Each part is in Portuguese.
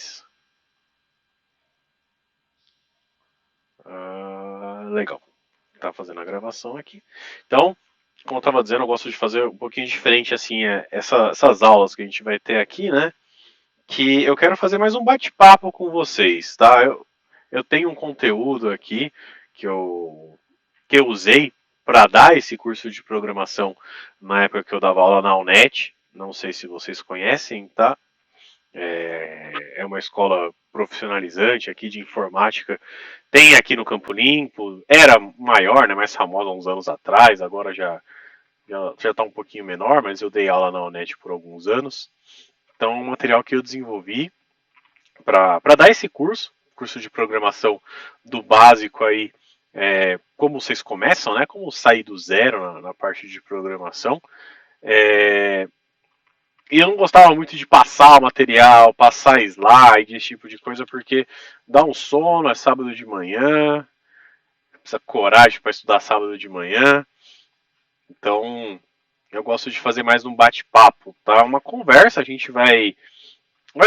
3. Legal. Tá fazendo a gravação aqui. Então, como eu estava dizendo, eu gosto de fazer um pouquinho diferente assim, essas aulas que a gente vai ter aqui, né? Que eu quero fazer mais um bate-papo com vocês, tá? Eu tenho um conteúdo aqui que eu usei para dar esse curso de programação na época que eu dava aula na UNET. Não sei se vocês conhecem, tá? É uma escola profissionalizante aqui de informática. Tem aqui no Campo Limpo. Era maior, né, mais famosa há uns anos atrás. Agora já está um pouquinho menor, mas eu dei aula na UNET por alguns anos. Então, um material que eu desenvolvi para dar esse curso de programação do básico aí, como vocês começam, né? Como sair do zero na parte de programação. É, e eu não gostava muito de passar o material, passar slide, esse tipo de coisa, porque dá um sono, é sábado de manhã, precisa coragem para estudar sábado de manhã. Então, eu gosto de fazer mais um bate-papo, tá? Uma conversa, a gente vai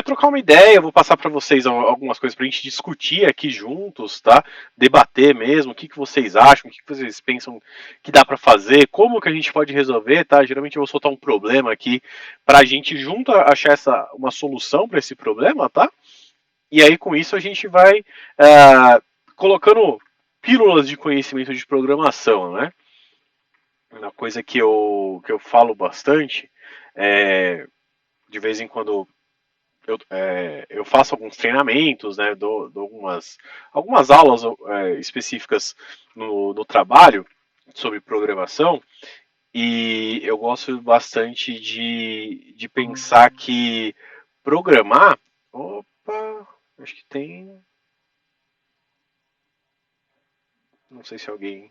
trocar uma ideia, eu vou passar para vocês algumas coisas para a gente discutir aqui juntos, tá? Debater mesmo, o que, que vocês acham, o que, que vocês pensam que dá para fazer, como que a gente pode resolver, tá? Geralmente eu vou soltar um problema aqui para a gente junto achar uma solução para esse problema, tá? E aí com isso a gente vai colocando pílulas de conhecimento de programação, né? Uma coisa que eu falo bastante, de vez em quando eu faço alguns treinamentos, né, dou algumas aulas específicas no trabalho sobre programação e eu gosto bastante de pensar que programar. Opa, acho que tem. Não sei se alguém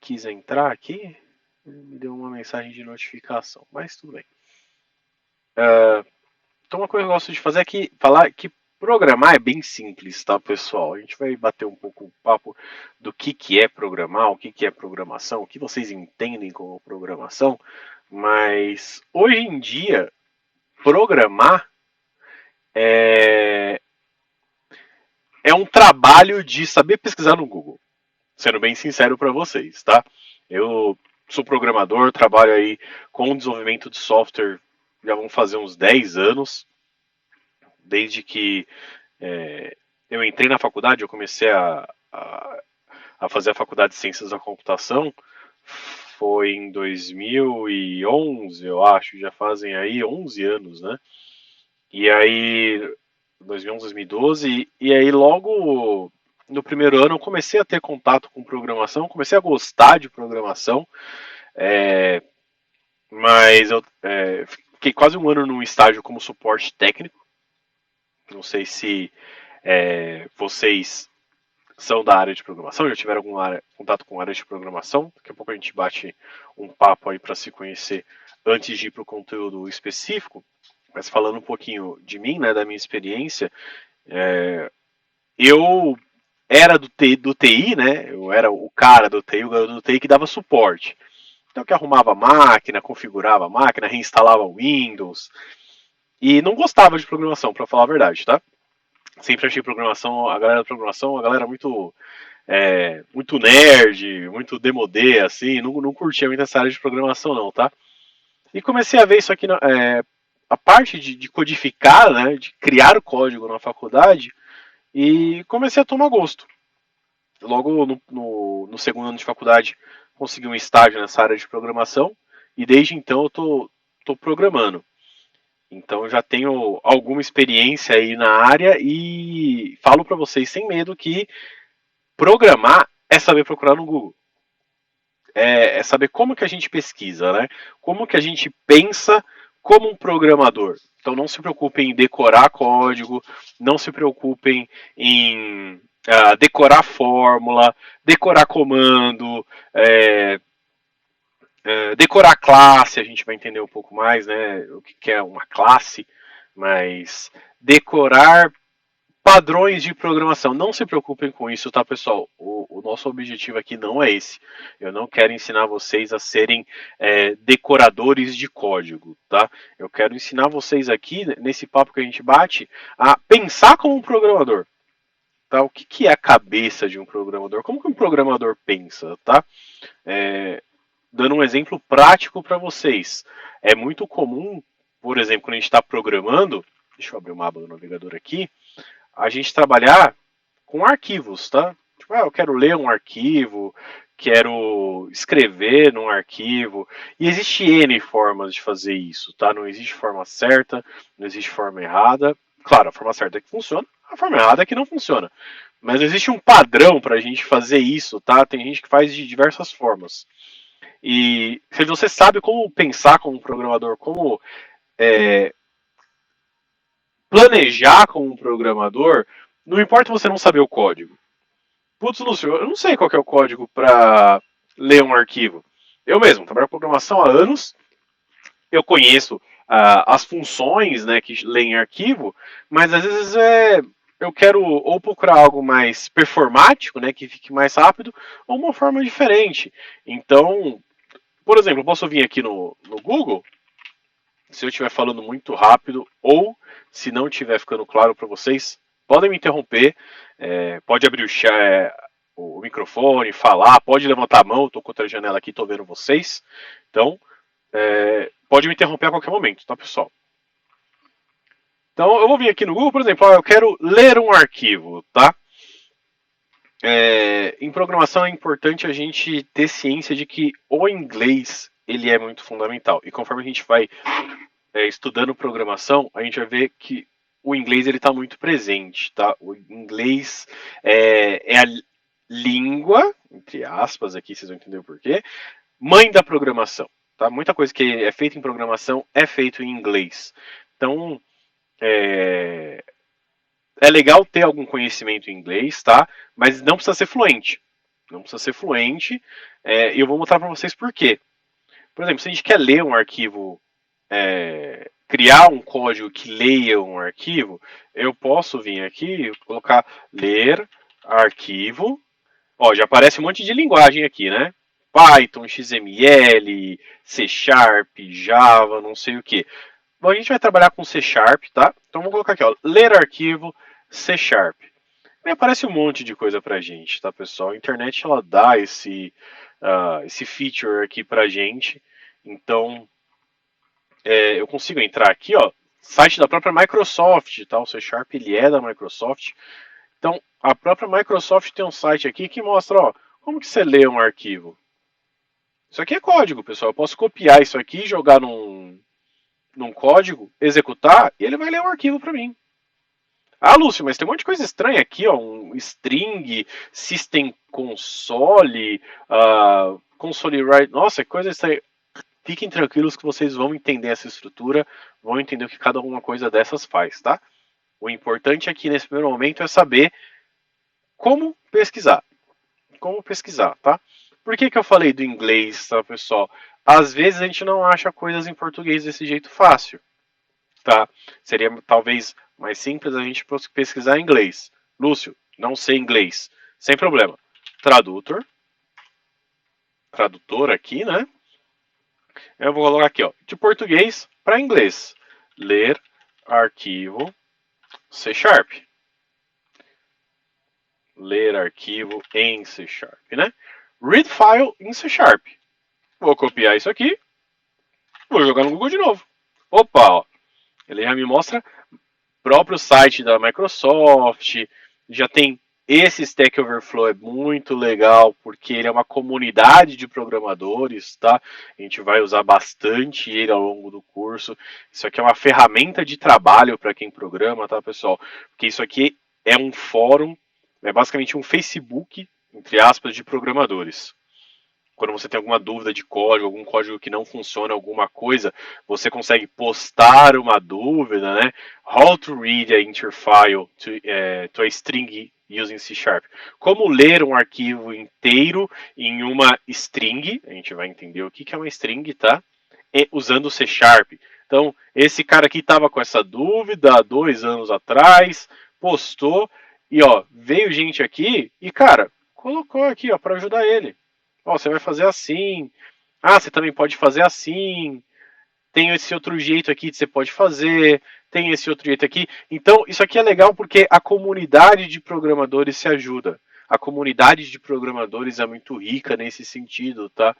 quis entrar aqui. Me deu uma mensagem de notificação, mas tudo bem. Então uma coisa que eu gosto de fazer é falar que programar é bem simples, tá, pessoal? A gente vai bater um pouco o papo do que é programar, o que é programação, o que vocês entendem como programação, mas hoje em dia, programar é, é um trabalho de saber pesquisar no Google, sendo bem sincero para vocês, tá? Eu sou programador, trabalho aí com desenvolvimento de software, já vão fazer uns 10 anos, desde que eu entrei na faculdade, eu comecei a fazer a faculdade de Ciências da Computação, foi em 2011, eu acho, já fazem aí 11 anos, né? E aí, 2011, 2012, e aí logo no primeiro ano eu comecei a ter contato com programação, comecei a gostar de programação, é, mas eu fiquei quase um ano num estágio como suporte técnico, não sei se vocês são da área de programação, já tiveram contato com a área de programação. Daqui a pouco a gente bate um papo aí para se conhecer antes de ir para o conteúdo específico. Mas falando um pouquinho de mim, né, da minha experiência, eu era do TI, né? Eu era o cara do TI, o garoto do TI que dava suporte. Então que arrumava a máquina, configurava a máquina, reinstalava o Windows. E não gostava de programação, para falar a verdade, tá? Sempre achei programação, a galera da programação, a galera muito nerd, muito demodê, assim, não curtia muito essa área de programação não, tá? E comecei a ver isso aqui, a parte de codificar, né, de criar o código na faculdade, e comecei a tomar gosto. Logo no segundo ano de faculdade, consegui um estágio nessa área de programação, e desde então eu tô programando. Então eu já tenho alguma experiência aí na área e falo para vocês sem medo que programar é saber procurar no Google. É saber como que a gente pesquisa, né? Como que a gente pensa como um programador. Então não se preocupem em decorar código, não se preocupem em decorar fórmula, decorar comando, decorar classe, a gente vai entender um pouco mais, né? O que é uma classe, mas decorar padrões de programação. Não se preocupem com isso, tá, pessoal? O nosso objetivo aqui não é esse. Eu não quero ensinar vocês a serem decoradores de código, tá? Eu quero ensinar vocês aqui, nesse papo que a gente bate, a pensar como um programador. Tá? O que é a cabeça de um programador? Como que um programador pensa, tá? Dando um exemplo prático para vocês. É muito comum, por exemplo, quando a gente está programando, deixa eu abrir uma aba do navegador aqui, a gente trabalhar com arquivos, tá? Tipo, eu quero ler um arquivo, quero escrever num arquivo. E existe N formas de fazer isso, tá? Não existe forma certa, não existe forma errada. Claro, a forma certa é que funciona, a forma errada é que não funciona. Mas existe um padrão para a gente fazer isso, tá? Tem gente que faz de diversas formas. E se você sabe como pensar como um programador, como planejar como um programador, não importa você não saber o código. Putz, Lúcio, eu não sei qual é o código para ler um arquivo. Eu mesmo trabalho com programação há anos, eu conheço as funções, né, que leem arquivo, mas às vezes eu quero ou procurar algo mais performático, né, que fique mais rápido, ou uma forma diferente. Então, por exemplo, eu posso vir aqui no Google, se eu estiver falando muito rápido ou se não estiver ficando claro para vocês, podem me interromper, pode abrir o microfone, falar, pode levantar a mão, estou com outra janela aqui, estou vendo vocês. Então, pode me interromper a qualquer momento, tá, pessoal? Então, eu vou vir aqui no Google, por exemplo, eu quero ler um arquivo, tá? Em programação é importante a gente ter ciência de que o inglês ele é muito fundamental. E conforme a gente vai estudando programação, a gente vai ver que o inglês ele está muito presente, tá? O inglês é a língua, entre aspas, aqui vocês vão entender o porquê, mãe da programação, tá? Muita coisa que é feita em programação é feito em inglês. Então, é legal ter algum conhecimento em inglês, tá? Mas não precisa ser fluente. Não precisa ser fluente. E eu vou mostrar para vocês por quê. Por exemplo, se a gente quer ler um arquivo, criar um código que leia um arquivo, eu posso vir aqui e colocar ler arquivo. Ó, já aparece um monte de linguagem aqui, né? Python, XML, C Sharp, Java, não sei o que. Bom, a gente vai trabalhar com C Sharp, tá? Então vamos colocar aqui, ó, ler arquivo C Sharp. E aparece um monte de coisa pra gente, tá, pessoal? A internet ela dá esse feature aqui pra gente. Então, eu consigo entrar aqui, ó, site da própria Microsoft, tá? O C Sharp ele é da Microsoft. Então, a própria Microsoft tem um site aqui que mostra, ó, como que você lê um arquivo. Isso aqui é código, pessoal. Eu posso copiar isso aqui, jogar num código, executar, e ele vai ler um arquivo para mim. Ah, Lúcio, mas tem um monte de coisa estranha aqui, ó. Um string, system console, console write. Nossa, que coisa estranha. Fiquem tranquilos que vocês vão entender essa estrutura, vão entender o que cada uma coisa dessas faz, tá? O importante aqui nesse primeiro momento é saber como pesquisar. Como pesquisar, tá? Por que eu falei do inglês, tá, pessoal? Às vezes a gente não acha coisas em português desse jeito fácil, tá? Seria talvez mais simples a gente pesquisar em inglês. Lúcio, não sei inglês. Sem problema. Tradutor aqui, né? Eu vou colocar aqui, ó, de português para inglês. Ler arquivo C Sharp. Ler arquivo em C Sharp, né? Read file em C Sharp. Vou copiar isso aqui. Vou jogar no Google de novo. Opa, ó. Ele já me mostra o próprio site da Microsoft. Já tem esse Stack Overflow, é muito legal porque ele é uma comunidade de programadores, tá? A gente vai usar bastante ele ao longo do curso. Isso aqui é uma ferramenta de trabalho para quem programa, tá, pessoal? Porque isso aqui é um fórum, é basicamente um Facebook, entre aspas, de programadores. Quando você tem alguma dúvida de código, algum código que não funciona, alguma coisa, você consegue postar uma dúvida, né? How to read a inter file to a string using C Sharp. Como ler um arquivo inteiro em uma string, a gente vai entender o que é uma string, tá? Usando C Sharp. Então, esse cara aqui estava com essa dúvida há 2 anos atrás, postou e ó, veio gente aqui e cara, colocou aqui ó para ajudar ele. Ó, você vai fazer assim. Ah, você também pode fazer assim. Tem esse outro jeito aqui que você pode fazer. Tem esse outro jeito aqui. Então, isso aqui é legal porque a comunidade de programadores se ajuda. A comunidade de programadores é muito rica nesse sentido, tá?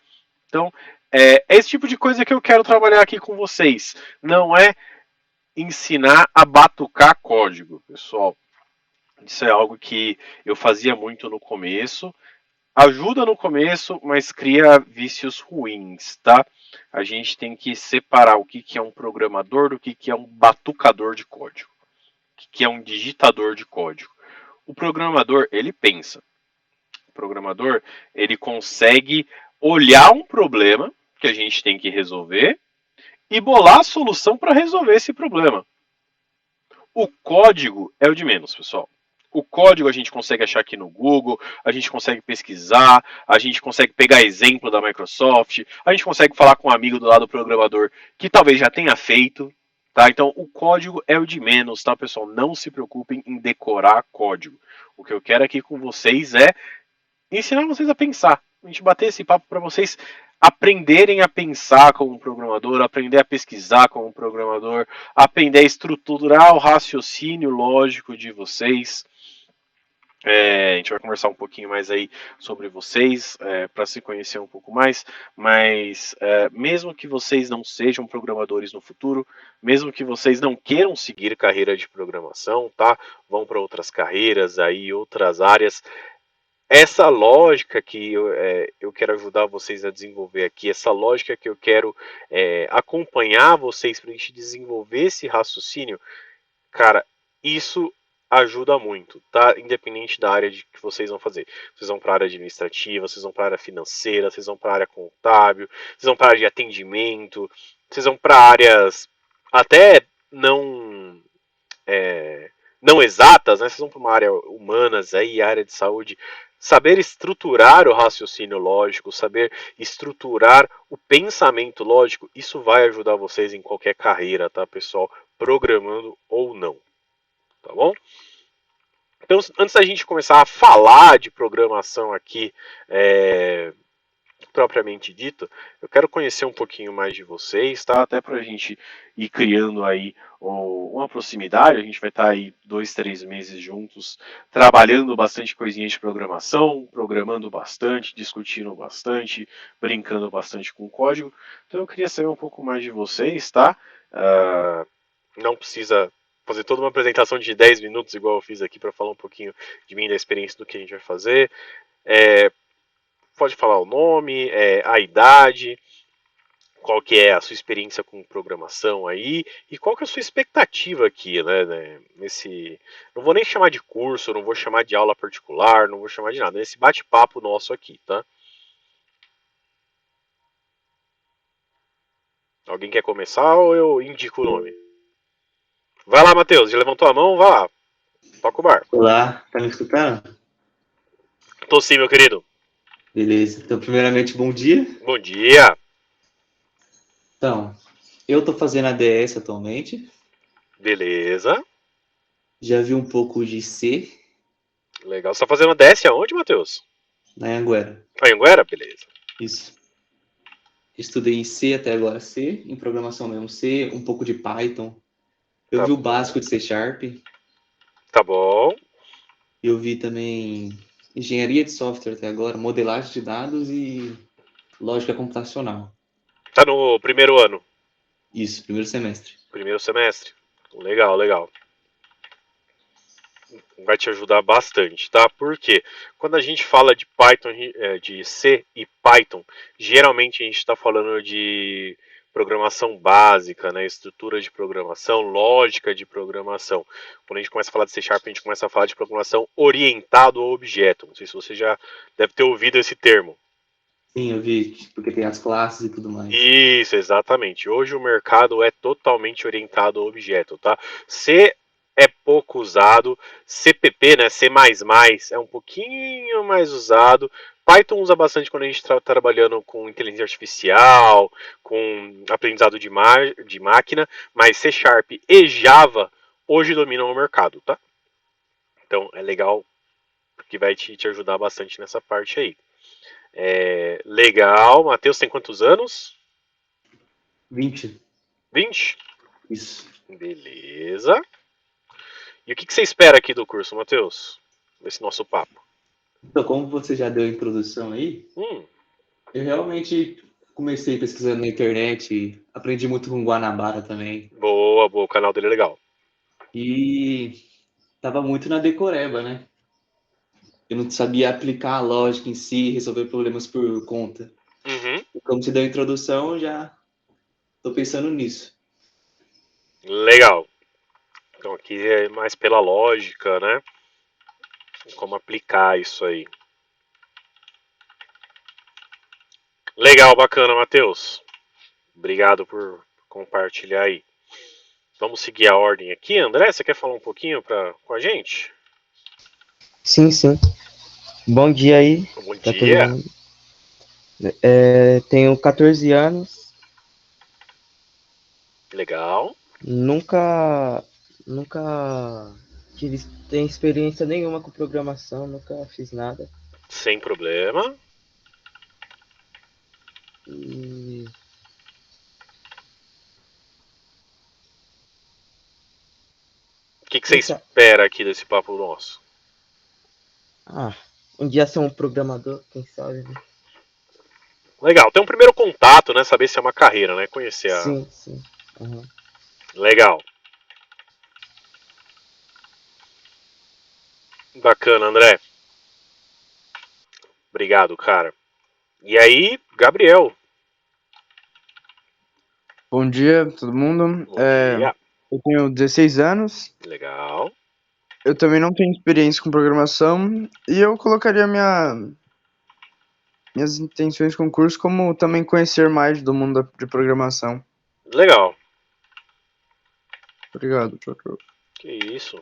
Então, é esse tipo de coisa que eu quero trabalhar aqui com vocês. Não é ensinar a batucar código, pessoal. Isso é algo que eu fazia muito no começo. Ajuda no começo, mas cria vícios ruins, tá? A gente tem que separar o que é um programador do que é um batucador de código. O que é um digitador de código. O programador, ele pensa. O programador, ele consegue olhar um problema que a gente tem que resolver e bolar a solução para resolver esse problema. O código é o de menos, pessoal. O código a gente consegue achar aqui no Google, a gente consegue pesquisar, a gente consegue pegar exemplo da Microsoft, a gente consegue falar com um amigo do lado do programador que talvez já tenha feito, tá? Então o código é o de menos, tá, pessoal? Não se preocupem em decorar código. O que eu quero aqui com vocês é ensinar vocês a pensar. A gente bater esse papo para vocês aprenderem a pensar como um programador, aprender a pesquisar como um programador, aprender a estruturar o raciocínio lógico de vocês. A gente vai conversar um pouquinho mais aí sobre vocês, para se conhecer um pouco mais, mas mesmo que vocês não sejam programadores no futuro, mesmo que vocês não queiram seguir carreira de programação, tá? Vão para outras carreiras aí, outras áreas, essa lógica que eu quero ajudar vocês a desenvolver aqui, essa lógica que eu quero acompanhar vocês para a gente desenvolver esse raciocínio, cara, isso ajuda muito, tá? Independente da área que vocês vão fazer. Vocês vão para a área administrativa, vocês vão para a área financeira, vocês vão para a área contábil, vocês vão para a área de atendimento, vocês vão para áreas até não exatas, né? Vocês vão para uma área humanas aí, área de saúde. Saber estruturar o raciocínio lógico, saber estruturar o pensamento lógico, isso vai ajudar vocês em qualquer carreira, tá, pessoal? Programando ou não, tá bom? Então, antes da gente começar a falar de programação aqui, propriamente dito, eu quero conhecer um pouquinho mais de vocês, tá? Até para a gente ir criando aí uma proximidade. A gente vai estar aí 2, 3 meses juntos, trabalhando bastante coisinhas de programação, programando bastante, discutindo bastante, brincando bastante com o código. Então eu queria saber um pouco mais de vocês, tá? Não precisa fazer toda uma apresentação de 10 minutos, igual eu fiz aqui, para falar um pouquinho de mim, da experiência do que a gente vai fazer. Pode falar o nome, a idade, qual que é a sua experiência com programação aí e qual que é a sua expectativa aqui, né, não vou nem chamar de curso, não vou chamar de aula particular, não vou chamar de nada, nesse bate-papo nosso aqui, tá? Alguém quer começar ou eu indico o nome? Vai lá, Matheus, já levantou a mão, vai lá, toca o bar. Olá, tá me escutando? Tô sim, meu querido. Beleza. Então, primeiramente, bom dia. Bom dia. Então, eu tô fazendo ADS atualmente. Beleza. Já vi um pouco de C. Legal. Você tá fazendo a DS aonde, Matheus? Na Anhanguera. Anhanguera? Beleza. Isso. Estudei em C até agora, C, em programação mesmo, C, um pouco de Python. Eu vi o básico de C Sharp. Tá bom. Eu vi também engenharia de software até agora, modelagem de dados e lógica computacional. Tá no primeiro ano? Isso, primeiro semestre. Primeiro semestre. Legal, legal. Vai te ajudar bastante, tá? Porque quando a gente fala de Python, de C e Python, geralmente a gente está falando de programação básica, né? Estrutura de programação, lógica de programação. Quando a gente começa a falar de C Sharp, a gente começa a falar de programação orientado ao objeto. Não sei se você já deve ter ouvido esse termo. Sim, eu vi, porque tem as classes e tudo mais. Isso, exatamente. Hoje o mercado é totalmente orientado ao objeto, tá? C é pouco usado, CPP, né, C++, é um pouquinho mais usado. Python usa bastante quando a gente está trabalhando com inteligência artificial, com aprendizado de máquina, mas C Sharp e Java hoje dominam o mercado, tá? Então é legal porque vai te ajudar bastante nessa parte aí. Legal. Matheus tem quantos anos? 20. 20? Isso. Beleza. E o que você espera aqui do curso, Matheus? Desse nosso papo? Então, como você já deu a introdução aí, Hum, eu realmente comecei pesquisando na internet, aprendi muito com Guanabara também. boa, boa. O canal dele é legal. E tava muito na decoreba, né? Eu não sabia aplicar a lógica em si, resolver problemas por conta. Uhum. E como você deu a introdução, eu já tô pensando nisso. Legal. Então aqui é mais pela lógica, né? Como aplicar isso aí. Legal, bacana, Matheus. Obrigado por compartilhar aí. Vamos seguir a ordem aqui. André, você quer falar um pouquinho com a gente? Sim, sim. Bom dia aí Bom pra todo dia. mundo. Tenho 14 anos, Legal. nunca, nunca tive tem experiência nenhuma com programação, nunca fiz nada. Sem problema. E O que você quem sabe, espera aqui desse papo nosso? ah, um dia ser um programador, quem sabe, né? Legal. Ter um primeiro contato, né? Saber se é uma carreira, né? Conhecer a. Sim, sim. Uhum. Legal. Bacana, André. Obrigado, cara. E aí, Gabriel. Bom dia, todo mundo. Bom dia. Eu tenho 16 anos. Legal. Eu também não tenho experiência com programação e eu colocaria minhas intenções com o curso como também conhecer mais do mundo de programação. Legal. Obrigado, tchau, tchau. Que isso.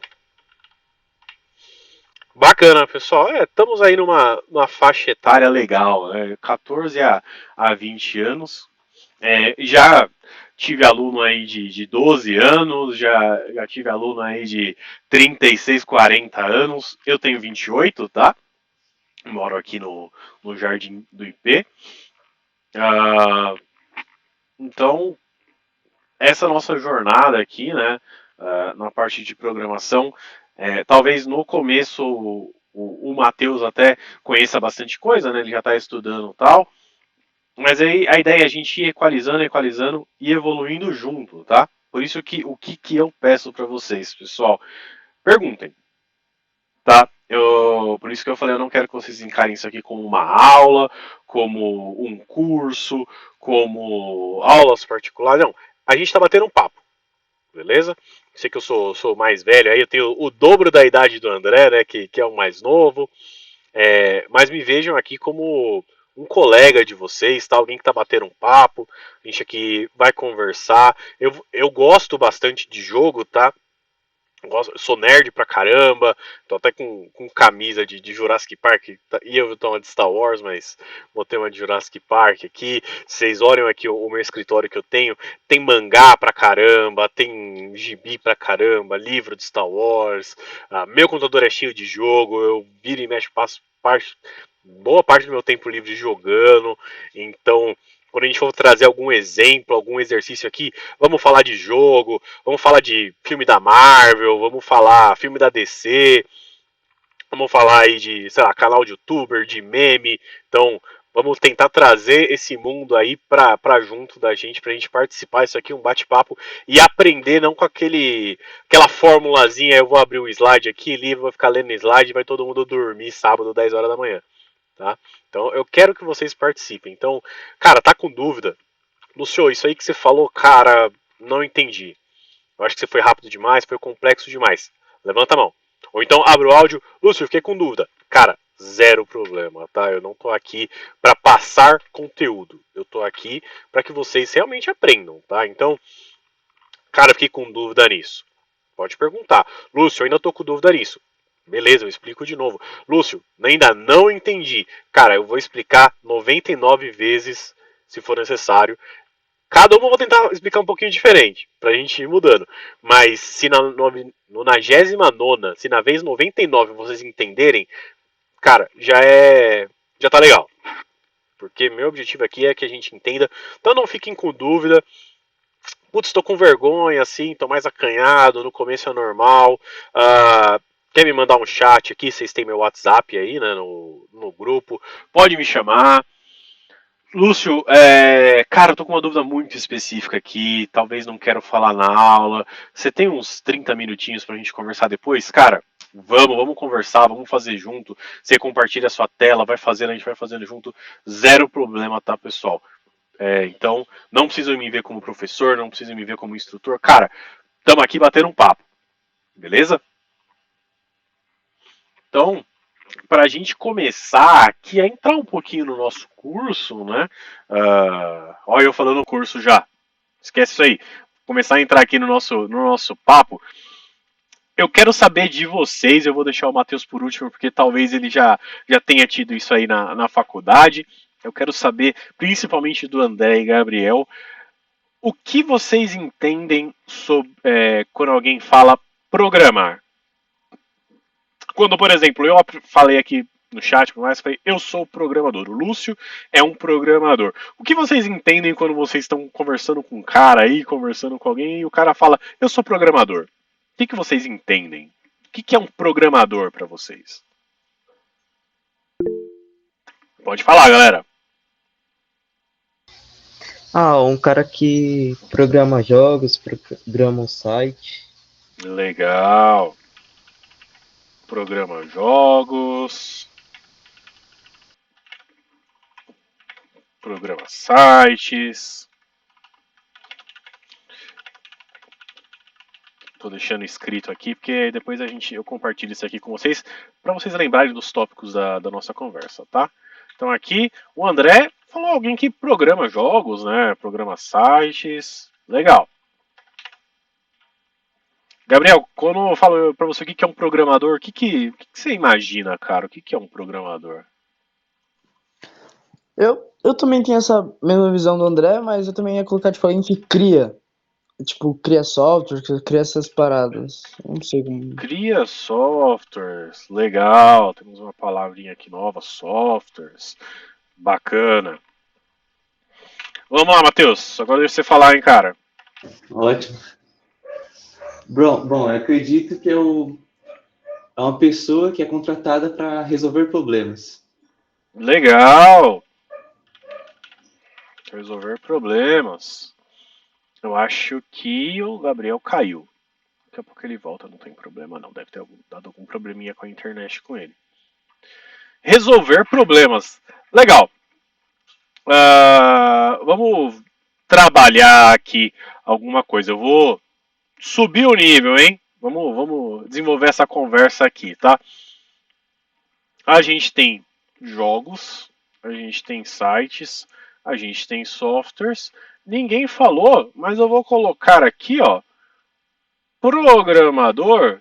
Bacana, pessoal. Estamos aí numa faixa etária legal, né? 14 a 20 anos. Já tive aluno aí de 12 anos, já tive aluno aí de 36, 40 anos. Eu tenho 28, tá? Moro aqui no Jardim do IP. Ah, então, essa nossa jornada aqui, né? Na parte de programação, talvez no começo o Matheus até conheça bastante coisa, né? Ele já está estudando e tal. Mas aí a ideia é a gente ir equalizando, equalizando e evoluindo junto, tá? Por isso que que eu peço para vocês, pessoal, perguntem, tá? Por isso que eu falei, eu não quero que vocês encarem isso aqui como uma aula, como um curso, como aulas particulares, não. A gente tá batendo um papo, beleza? Sei que eu sou mais velho, aí eu tenho o dobro da idade do André, né, que é o mais novo. Mas me vejam aqui como um colega de vocês, tá? Alguém que tá batendo um papo, a gente aqui vai conversar. Eu gosto bastante de jogo, tá? Sou nerd pra caramba, tô até com camisa de Jurassic Park, ia eu tô uma de Star Wars, mas botei uma de Jurassic Park aqui. Vocês olham aqui o meu escritório que eu tenho, tem mangá pra caramba, tem gibi pra caramba, livro de Star Wars, meu computador é cheio de jogo, eu viro e mexo, passo boa parte do meu tempo livre jogando, então quando a gente for trazer algum exemplo, algum exercício aqui, vamos falar de jogo, vamos falar de filme da Marvel, vamos falar filme da DC, vamos falar aí de, sei lá, canal de youtuber, de meme. Então, vamos tentar trazer esse mundo aí pra junto da gente, pra gente participar. Isso aqui é um bate-papo e aprender, não com aquela formulazinha. Eu vou abrir o slide aqui, livro, vou ficar lendo slide e vai todo mundo dormir sábado, 10 horas da manhã. Tá? Então, eu quero que vocês participem. Então, cara, tá com dúvida? Lúcio, isso aí que você falou, cara, não entendi. Eu acho que você foi rápido demais, foi complexo demais. Levanta a mão. Ou então abre o áudio. Lúcio, fiquei com dúvida. Cara, zero problema, tá? Eu não tô aqui para passar conteúdo. Eu tô aqui para que vocês realmente aprendam, tá? Então, cara, fiquei com dúvida nisso. Pode perguntar. Lúcio, eu ainda tô com dúvida nisso. Beleza, eu explico de novo. Lúcio, ainda não entendi. Cara, eu vou explicar 99 vezes se for necessário. Cada uma eu vou tentar explicar um pouquinho diferente, pra gente ir mudando. Mas se na 99ª, se na vez 99 vocês entenderem, cara, já tá legal. Porque meu objetivo aqui é que a gente entenda. Então não fiquem com dúvida. Putz, tô com vergonha, assim, tô mais acanhado, no começo é normal. Quer me mandar um chat aqui? Vocês têm meu WhatsApp aí, né, no grupo. Pode me chamar. Lúcio, cara, eu tô com uma dúvida muito específica aqui. Talvez não quero falar na aula. Você tem uns 30 minutinhos pra gente conversar depois? Cara, vamos conversar, vamos fazer junto. Você compartilha a sua tela, vai fazendo, a gente vai fazendo junto. Zero problema, tá, pessoal? Então, não precisam me ver como professor, não precisam me ver como instrutor. Cara, estamos aqui batendo um papo, beleza? Então, para a gente começar aqui a entrar um pouquinho no nosso curso, né? Olha eu falando curso já. Esquece isso aí. Começar a entrar aqui no nosso papo. Eu quero saber de vocês, eu vou deixar o Matheus por último, porque talvez ele já tenha tido isso aí na faculdade. Eu quero saber, principalmente do André e Gabriel, o que vocês entendem sobre quando alguém fala programar? Quando, por exemplo, eu falei aqui no chat, falei, eu sou programador. O Lúcio é um programador. O que vocês entendem quando vocês estão conversando com um cara aí, conversando com alguém, e o cara fala, eu sou programador? O que vocês entendem? O que é um programador para vocês? Pode falar, galera. Um cara que programa jogos, programa um site. Legal. Programa jogos. Programa sites. Tô deixando escrito aqui, porque depois eu compartilho isso aqui com vocês, para vocês lembrarem dos tópicos da nossa conversa, tá? Então aqui, o André falou alguém que programa jogos, né? Programa sites. Legal. Gabriel, quando eu falo para você o que é um programador, o que você imagina, cara? O que é um programador? Eu também tenho essa mesma visão do André, mas eu também ia colocar, tipo, alguém que cria. Tipo, cria software, cria essas paradas. Eu não sei como. Cria softwares. Legal. Temos uma palavrinha aqui nova, softwares. Bacana. Vamos lá, Matheus. Agora deixa você falar, hein, cara. Ótimo. Bom, eu acredito que é uma pessoa que é contratada para resolver problemas. Legal. Resolver problemas. Eu acho que o Gabriel caiu. Daqui a pouco ele volta, não tem problema não. Deve ter dado algum probleminha com a internet com ele. Resolver problemas. Legal. Vamos trabalhar aqui alguma coisa. Eu vou subir o nível, hein? Vamos desenvolver essa conversa aqui, tá? A gente tem jogos, a gente tem sites, a gente tem softwares. Ninguém falou, mas eu vou colocar aqui, ó, programador.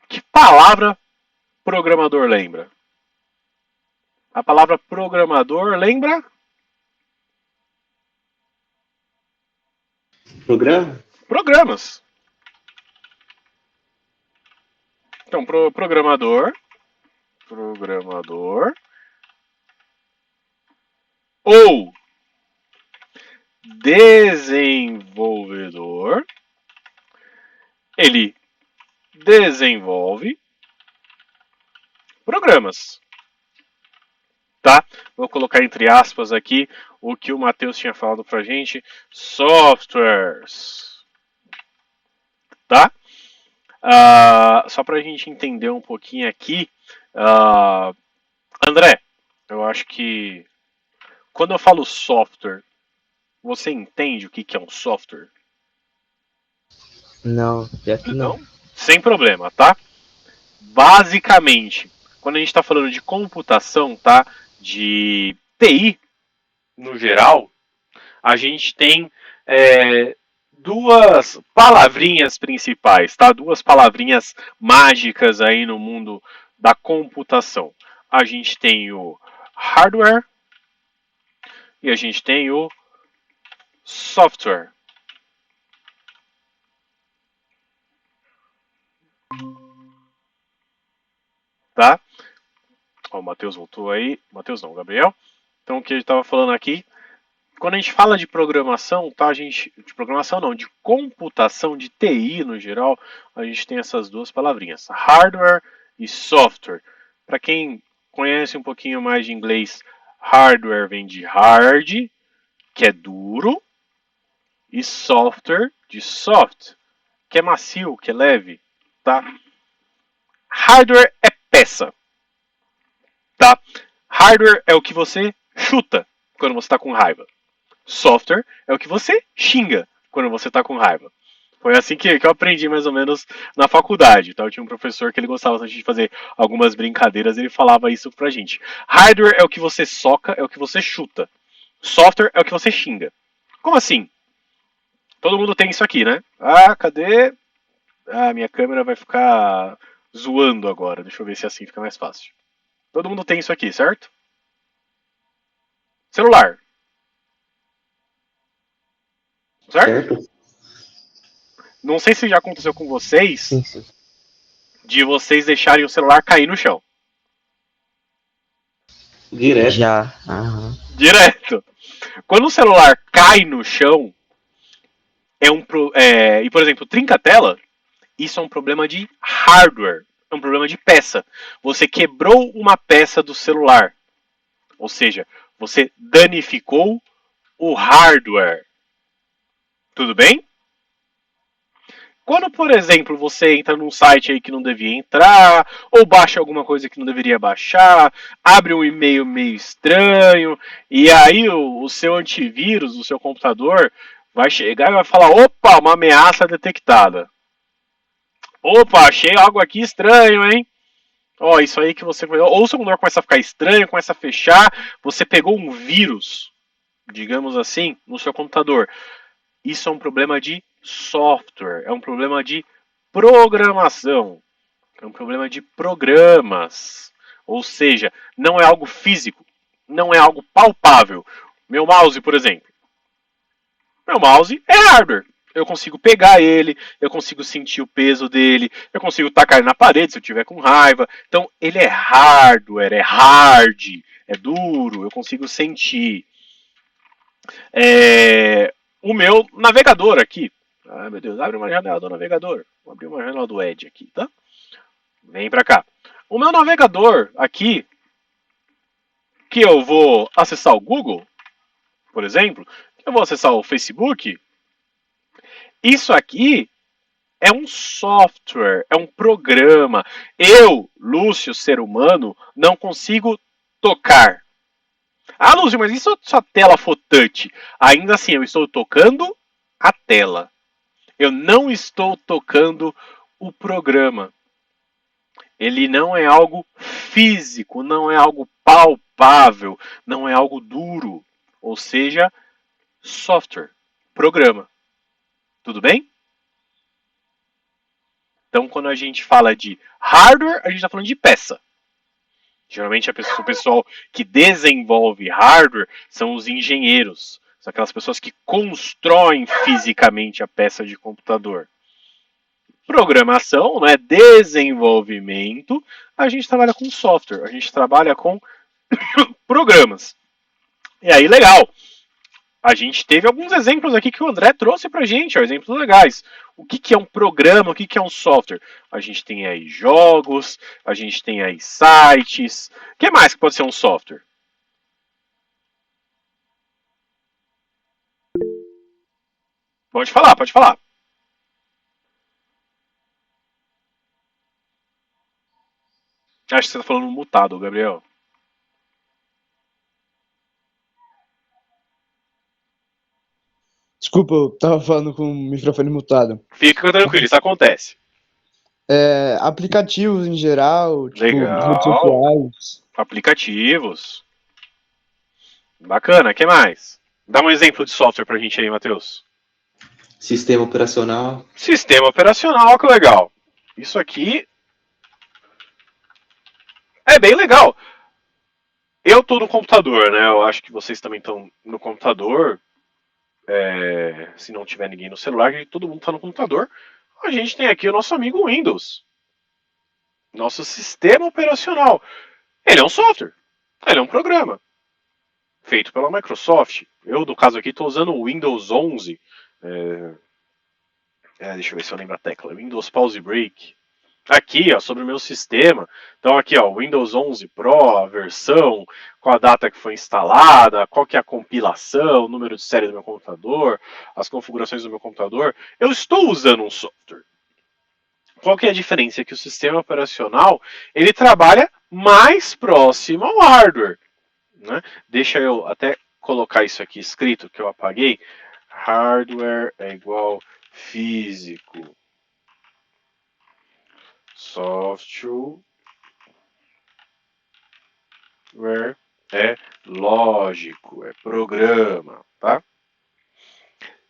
Que palavra programador lembra? A palavra programador lembra? Programa? Programas. Então, programador ou desenvolvedor, ele desenvolve programas, tá? Vou colocar entre aspas aqui o que o Matheus tinha falado pra gente, softwares, tá? Só pra gente entender um pouquinho aqui, André, eu acho que quando eu falo software, você entende o que é um software? Não, pior que não. Sem problema, tá? Basicamente, quando a gente está falando de computação, tá? De TI, no geral, a gente tem duas palavrinhas principais, tá? Duas palavrinhas mágicas aí no mundo da computação. A gente tem o hardware e a gente tem o software. Tá? Ó, o Matheus voltou aí. Matheus não, Gabriel. Então o que a gente estava falando aqui, quando a gente fala de programação, tá? De programação não, de computação, de TI no geral, a gente tem essas duas palavrinhas, hardware e software. Para quem conhece um pouquinho mais de inglês, hardware vem de hard, que é duro, e software de soft, que é macio, que é leve, tá? Hardware é peça, tá? Hardware é o que você chuta quando você está com raiva. Software é o que você xinga quando você está com raiva. Foi assim que eu aprendi mais ou menos na faculdade. Tá? Eu tinha um professor que ele gostava de fazer algumas brincadeiras, ele falava isso pra gente. Hardware é o que você soca, é o que você chuta. Software é o que você xinga. Como assim? Todo mundo tem isso aqui, né? Ah, cadê? Ah, minha câmera vai ficar zoando agora. Deixa eu ver se assim fica mais fácil. Todo mundo tem isso aqui, certo? Celular. Certo? Certo? Não sei se já aconteceu com vocês Sim, sim. de vocês deixarem o celular cair no chão. Direto. Já. Aham. Direto. Quando o celular cai no chão, e por exemplo, trinca a tela, isso é um problema de hardware, é um problema de peça. Você quebrou uma peça do celular, ou seja, você danificou o hardware. Tudo bem? Quando, por exemplo, você entra num site aí que não devia entrar, ou baixa alguma coisa que não deveria baixar, abre um e-mail meio estranho, e aí o seu antivírus, o seu computador, vai chegar e vai falar, opa, uma ameaça detectada. Opa, achei algo aqui estranho, hein? Ó, isso aí que você... Ou o seu computador começa a ficar estranho, começa a fechar, você pegou um vírus, digamos assim, no seu computador. Isso é um problema de software, é um problema de programação, é um problema de programas. Ou seja, não é algo físico, não é algo palpável. Meu mouse, por exemplo. Meu mouse é hardware. Eu consigo pegar ele, eu consigo sentir o peso dele, eu consigo tacar ele na parede se eu tiver com raiva. Então, ele é hardware, é hard, é duro, eu consigo sentir. O meu navegador aqui. Ai meu Deus, abre uma janela do navegador. Vou abrir uma janela do Edge aqui, tá? Vem pra cá. O meu navegador aqui, que eu vou acessar o Google, por exemplo, eu vou acessar o Facebook. Isso aqui é um software, é um programa. Eu, Lúcio, ser humano, não consigo tocar. Ah, Lúcio, mas e se a tela for touch? Ainda assim, eu estou tocando a tela. Eu não estou tocando o programa. Ele não é algo físico, não é algo palpável, não é algo duro. Ou seja, software, programa. Tudo bem? Então, quando a gente fala de hardware, a gente está falando de peça. Geralmente, o pessoal que desenvolve hardware são os engenheiros. São aquelas pessoas que constroem fisicamente a peça de computador. Programação, né, desenvolvimento, a gente trabalha com software, a gente trabalha com programas. E aí, legal. A gente teve alguns exemplos aqui que o André trouxe pra gente, ó, exemplos legais. O que é um programa, o que é um software? A gente tem aí jogos, a gente tem aí sites. O que mais que pode ser um software? Pode falar, pode falar. Acho que você está falando mutado, Gabriel. Desculpa, eu tava falando com o microfone mutado. Fica tranquilo, isso acontece. Aplicativos em geral, tipo, redes Legal. sociais. Aplicativos. Bacana, o que mais? Dá um exemplo de software pra gente aí, Matheus. Sistema operacional. Sistema operacional, que legal. Isso aqui é bem legal. Eu tô no computador, né? Eu acho que vocês também estão no computador. se não tiver ninguém no celular, que todo mundo está no computador, a gente tem aqui o nosso amigo Windows. Nosso sistema operacional. Ele é um software. Ele é um programa. Feito pela Microsoft. Eu, no caso aqui, estou usando o Windows 11. Deixa eu ver se eu lembro a tecla. Windows Pause Break. Aqui, ó, sobre o meu sistema. Então aqui, ó, Windows 11 Pro, a versão, com a data que foi instalada, qual que é a compilação, o número de série do meu computador, as configurações do meu computador. Eu estou usando um software. Qual que é a diferença? É que o sistema operacional, ele trabalha mais próximo ao hardware. Né? Deixa eu até colocar isso aqui escrito, que eu apaguei. Hardware é igual físico. Software é lógico, é programa, tá?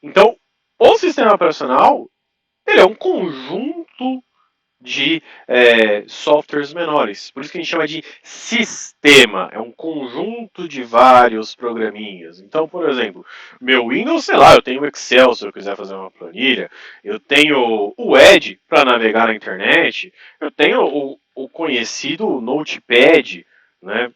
Então, o sistema operacional, ele é um conjunto de softwares menores. Por isso que a gente chama de sistema. É um conjunto de vários programinhas. Então, por exemplo, meu Windows, sei lá, eu tenho o Excel se eu quiser fazer uma planilha. Eu tenho o Edge para navegar na internet. Eu tenho o conhecido Notepad, né?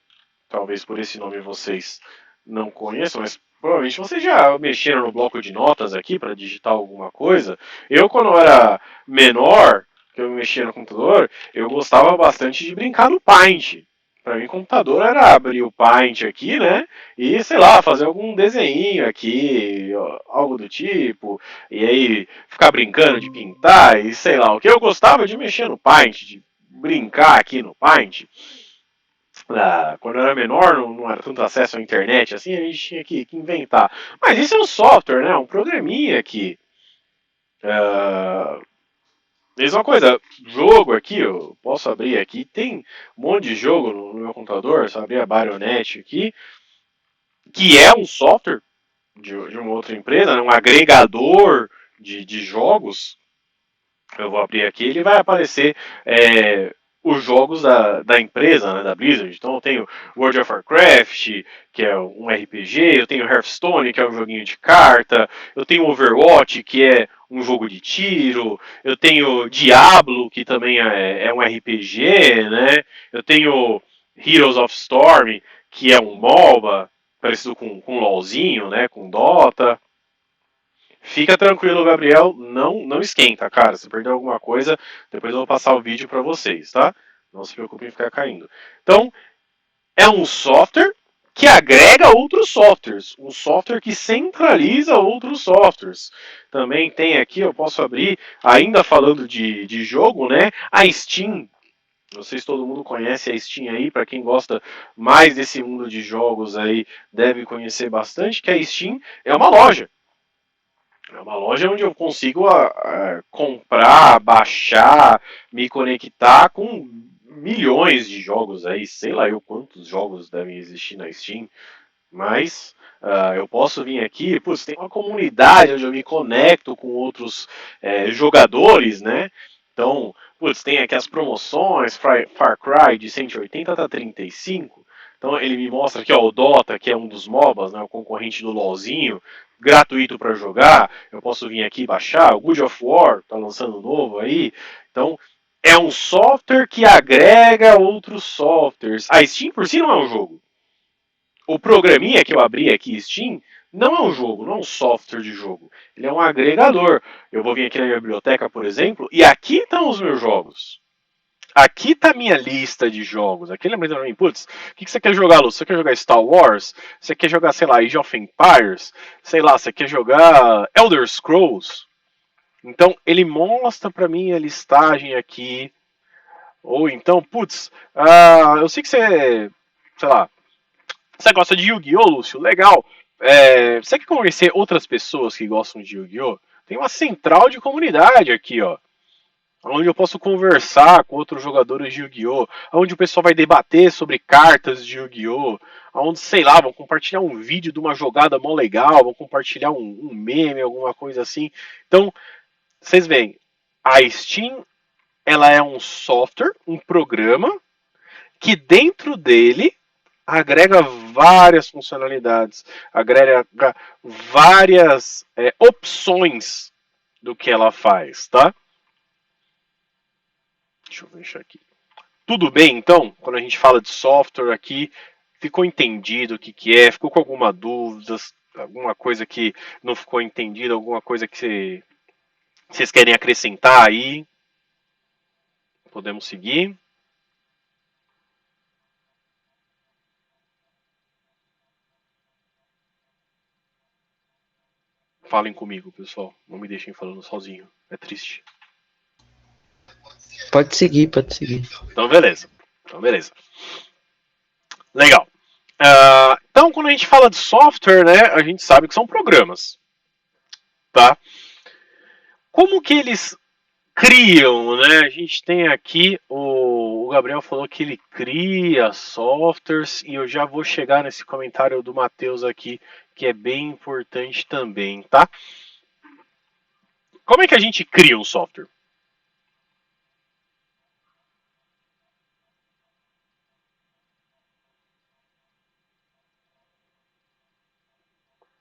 Talvez por esse nome vocês não conheçam, mas provavelmente vocês já mexeram no bloco de notas aqui para digitar alguma coisa. Eu, quando eu era menor, que eu mexia no computador, eu gostava bastante de brincar no Paint. Para mim, computador era abrir o Paint aqui, né? E, sei lá, fazer algum desenho aqui, algo do tipo. E aí, ficar brincando de pintar e sei lá. O que eu gostava de mexer no Paint, de brincar aqui no Paint. Quando eu era menor, não era tanto acesso à internet assim, a gente tinha que inventar. Mas isso é um software, né? Um programinha aqui. Mesma coisa, jogo aqui, eu posso abrir aqui, tem um monte de jogo no meu computador, só abrir a Baronet aqui, que é um software de uma outra empresa, né, um agregador de jogos. Eu vou abrir aqui, ele vai aparecer os jogos da empresa, né, da Blizzard. Então eu tenho World of Warcraft, que é um RPG, eu tenho Hearthstone, que é um joguinho de carta, eu tenho Overwatch, que é um jogo de tiro, eu tenho Diablo, que também é um RPG, né? Eu tenho Heroes of Storm, que é um MOBA, parecido com LoLzinho, né? Com Dota. Fica tranquilo, Gabriel, não esquenta, cara. Se perder alguma coisa, depois eu vou passar o vídeo para vocês, tá? Não se preocupe em ficar caindo. Então, é um software que agrega outros softwares, um software que centraliza outros softwares. Também tem aqui, eu posso abrir, ainda falando de jogo, né? A Steam. Não sei se todo mundo conhece a Steam aí, para quem gosta mais desse mundo de jogos aí, deve conhecer bastante, que a Steam é uma loja. É uma loja onde eu consigo comprar, baixar, me conectar com milhões de jogos aí, sei lá eu quantos jogos devem existir na Steam, mas eu posso vir aqui, putz, tem uma comunidade onde eu me conecto com outros jogadores, né? Então, putz, tem aqui as promoções, Far Cry de 180 tá 35. Então ele me mostra aqui, ó, o Dota, que é um dos MOBAs, né, o concorrente do LoLzinho, gratuito para jogar. Eu posso vir aqui baixar. O God of War tá lançando novo aí. Então, é um software que agrega outros softwares. A Steam por si não é um jogo. O programinha que eu abri aqui, Steam, não é um jogo, não é um software de jogo. Ele é um agregador. Eu vou vir aqui na minha biblioteca, por exemplo, e aqui estão os meus jogos. Aqui tá a minha lista de jogos. Aqui lembra pra mim, putz, o que você quer jogar, Lu? Você quer jogar Star Wars? Você quer jogar, sei lá, Age of Empires? Sei lá, você quer jogar Elder Scrolls? Então, ele mostra pra mim a listagem aqui. Ou então, putz, eu sei que você, sei lá, você gosta de Yu-Gi-Oh, Lúcio? Legal. Você quer conhecer outras pessoas que gostam de Yu-Gi-Oh? Tem uma central de comunidade aqui, ó. Onde eu posso conversar com outros jogadores de Yu-Gi-Oh! Onde o pessoal vai debater sobre cartas de Yu-Gi-Oh! Onde, sei lá, vão compartilhar um vídeo de uma jogada mó legal, vão compartilhar um meme, alguma coisa assim. Então, vocês veem, a Steam, ela é um software, um programa, que dentro dele agrega várias funcionalidades, agrega várias opções do que ela faz, tá? Deixa eu fechar aqui. Tudo bem, então? Quando a gente fala de software aqui, ficou entendido o que é? Ficou com alguma dúvida? Alguma coisa que não ficou entendida? Alguma coisa que vocês querem acrescentar aí? Podemos seguir? Falem comigo, pessoal. Não me deixem falando sozinho. É triste. Pode seguir, pode seguir. Então, beleza. Legal. Então, quando a gente fala de software, né, a gente sabe que são programas. Tá? Como que eles criam, né? A gente tem aqui, o Gabriel falou que ele cria softwares, e eu já vou chegar nesse comentário do Matheus aqui, que é bem importante também, tá? Como é que a gente cria um software?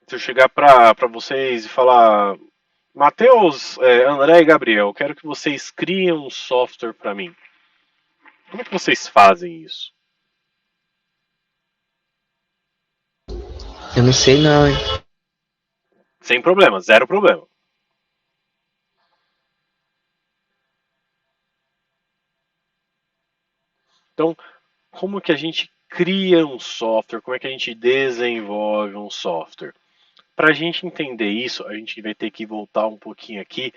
Se eu chegar para vocês e falar, Matheus, André e Gabriel, quero que vocês criem um software para mim. Como é que vocês fazem isso? Eu não sei não, hein? Sem problema, zero problema. Então, como que a gente cria um software? Como é que a gente desenvolve um software? Para a gente entender isso, a gente vai ter que voltar um pouquinho aqui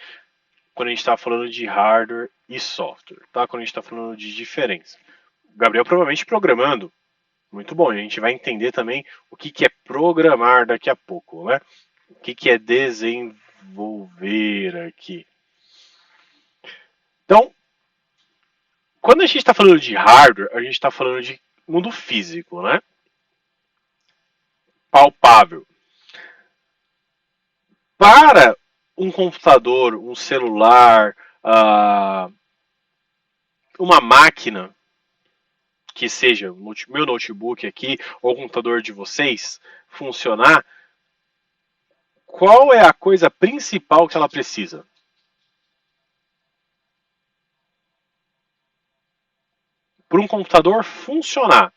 quando a gente está falando de hardware e software, tá? Quando a gente está falando de diferença. O Gabriel provavelmente programando. Muito bom, a gente vai entender também o que é programar daqui a pouco, né? O que é desenvolver aqui. Então, quando a gente está falando de hardware, a gente está falando de mundo físico, né? Palpável. Para um computador, um celular, uma máquina, que seja meu notebook aqui, ou o computador de vocês, funcionar, qual é a coisa principal que ela precisa? Para um computador funcionar,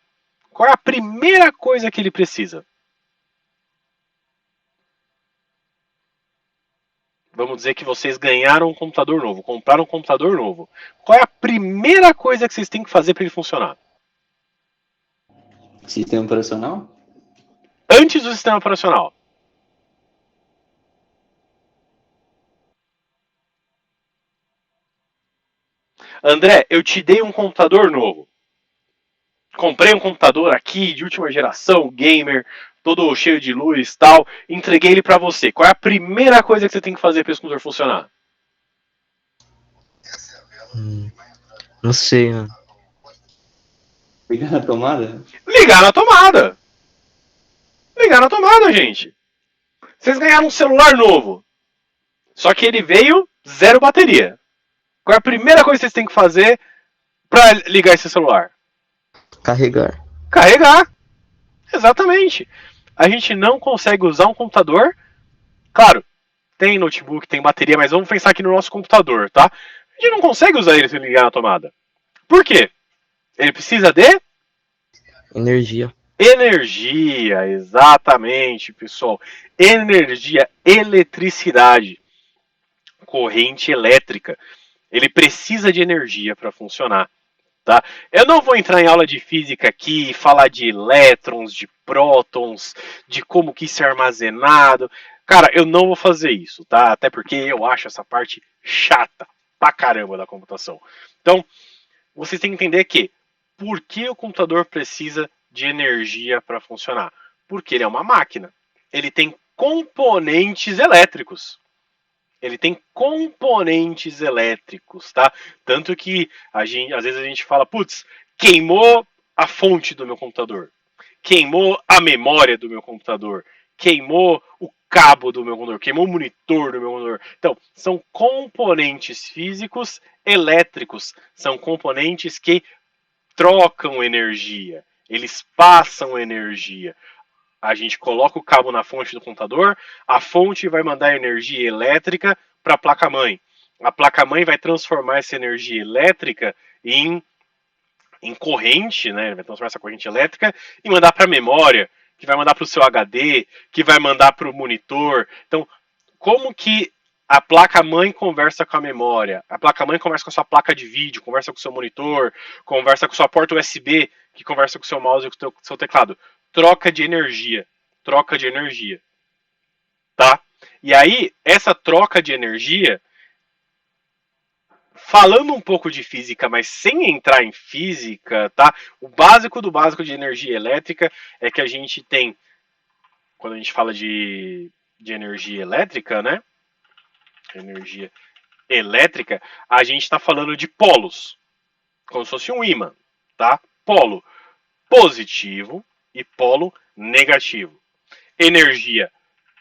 qual é a primeira coisa que ele precisa? Vamos dizer que vocês ganharam um computador novo, compraram um computador novo. Qual é a primeira coisa que vocês têm que fazer para ele funcionar? Sistema operacional? Antes do sistema operacional. André, eu te dei um computador novo. Comprei um computador aqui de última geração, gamer, todo cheio de luz e tal. Entreguei ele para você. Qual é a primeira coisa que você tem que fazer para esse computador funcionar? Não sei, mano. Ligar na tomada? Ligar na tomada. Ligar na tomada, gente. Vocês ganharam um celular novo. Só que ele veio zero bateria. Qual é a primeira coisa que vocês têm que fazer para ligar esse celular? Carregar. Carregar. Exatamente. A gente não consegue usar um computador. Claro, tem notebook, tem bateria, mas vamos pensar aqui no nosso computador, tá? A gente não consegue usar ele sem ligar na tomada. Por quê? Ele precisa de Energia. energia, exatamente, pessoal. Energia, eletricidade, corrente elétrica. Ele precisa de energia para funcionar. Tá? Eu não vou entrar em aula de física aqui e falar de elétrons, de prótons, de como que isso é armazenado. Cara, eu não vou fazer isso, tá? Até porque eu acho essa parte chata pra caramba da computação. Então, vocês têm que entender que por que o computador precisa de energia para funcionar? Porque ele é uma máquina. Ele tem componentes elétricos. Ele tem componentes elétricos, tá? Tanto que às vezes a gente fala, putz, queimou a fonte do meu computador, queimou a memória do meu computador, queimou o cabo do meu computador, queimou o monitor do meu computador. Então, são componentes físicos elétricos, são componentes que trocam energia. Eles passam energia. A gente coloca o cabo na fonte do computador, a fonte vai mandar energia elétrica para a placa-mãe. A placa-mãe vai transformar essa energia elétrica em corrente, né? Vai transformar essa corrente elétrica e mandar para a memória, que vai mandar para o seu HD, que vai mandar para o monitor. Então, como que a placa-mãe conversa com a memória? A placa-mãe conversa com a sua placa de vídeo, conversa com o seu monitor, conversa com a sua porta USB, que conversa com o seu mouse e com o seu teclado. Troca de energia. Troca de energia. Tá? E aí, essa troca de energia, falando um pouco de física, mas sem entrar em física, tá? O básico do básico de energia elétrica é que a gente tem, quando a gente fala de energia elétrica, né? Energia elétrica, a gente está falando de polos, como se fosse um ímã, tá? Polo positivo e polo negativo. Energia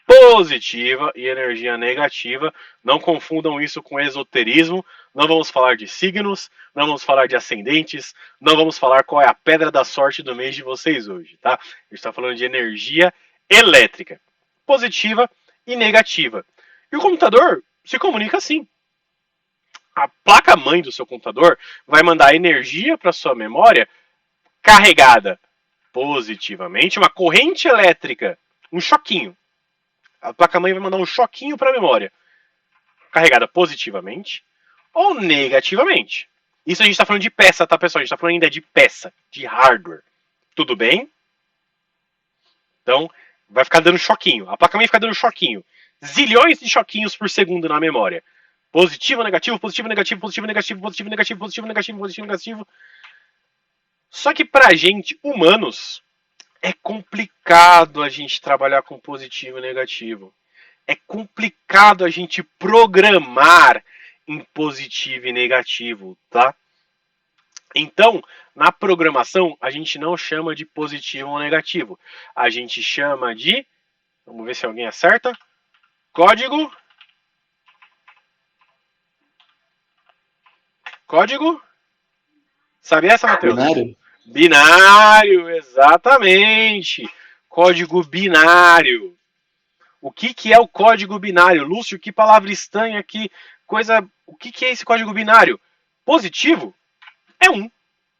positiva e energia negativa. Não confundam isso com esoterismo. Não vamos falar de signos, não vamos falar de ascendentes, não vamos falar qual é a pedra da sorte do mês de vocês hoje, tá? A gente está falando de energia elétrica, positiva e negativa. E o computador se comunica assim. A placa-mãe do seu computador vai mandar energia para sua memória carregada positivamente, uma corrente elétrica, um choquinho. A placa-mãe vai mandar um choquinho para a memória, carregada positivamente ou negativamente. Isso a gente está falando de peça, tá, pessoal? A gente está falando ainda de peça, de hardware. Tudo bem? Então, vai ficar dando choquinho. A placa-mãe fica dando choquinho. Zilhões de choquinhos por segundo na memória. Positivo, negativo, positivo, negativo, positivo, negativo, positivo, negativo, positivo, negativo, positivo, negativo. Só que pra gente, humanos, é complicado a gente trabalhar com positivo e negativo. É complicado a gente programar em positivo e negativo, tá? Então, na programação, a gente não chama de positivo ou negativo. A gente chama de, vamos ver se alguém acerta, código. Código? Sabe essa, Matheus? Binário? Binário, exatamente. Código binário. O que é o código binário? Lúcio, que palavra estranha, que coisa... O que é esse código binário? Positivo é 1.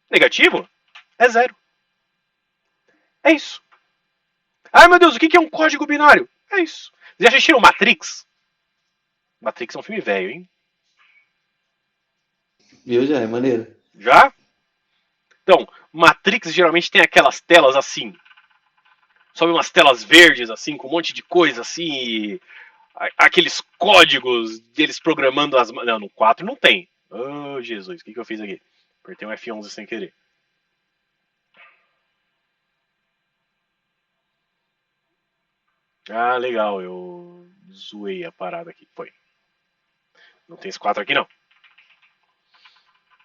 Negativo é 0. É isso. Ai, meu Deus, o que é um código binário? É isso. Já assistiram Matrix? Matrix é um filme velho, hein? Viu já? É maneiro. Já? Então, Matrix geralmente tem aquelas telas assim. Sobe umas telas verdes, assim, com um monte de coisa, assim, e aqueles códigos deles programando as... Não, no 4 não tem. Oh, Jesus, o que eu fiz aqui? Apertei um F11 sem querer. Ah, legal, eu zoei a parada aqui. Foi. Não tem esse 4 aqui, não.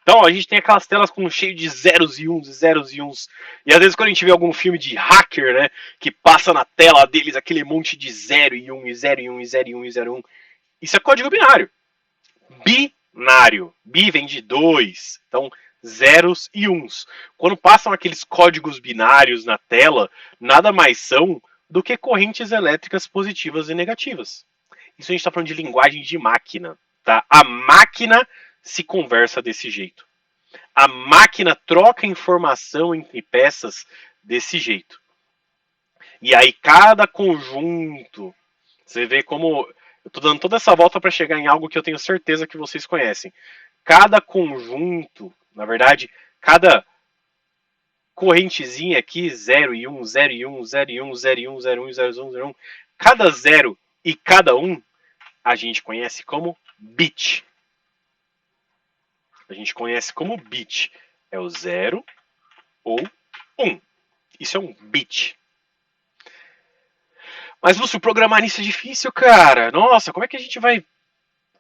Então, a gente tem aquelas telas com cheio de zeros e uns, zeros e uns. E às vezes quando a gente vê algum filme de hacker, né, que passa na tela deles aquele monte de 0 e 1, e 0 e 1, e 0 e 1, e 0 e 1. Isso é código binário. Binário. Bi vem de 2. Então, zeros e uns. Quando passam aqueles códigos binários na tela, nada mais são do que correntes elétricas positivas e negativas. Isso a gente está falando de linguagem de máquina. Tá? A máquina se conversa desse jeito. A máquina troca informação entre peças desse jeito. E aí cada conjunto, você vê como... Eu estou dando toda essa volta para chegar em algo que eu tenho certeza que vocês conhecem. Cada conjunto, na verdade, cada correntezinha aqui, 0 e 1, 0 e 1, 0 e 1, 0 e 1, 0 e 1, 0 e 1, 0 e 1, cada 0 e cada 1 a gente conhece como bit. A gente conhece como bit. É o 0 ou 1. Isso é um bit. Mas, Lúcio, programar nisso é difícil, cara. Nossa, como é que a gente vai...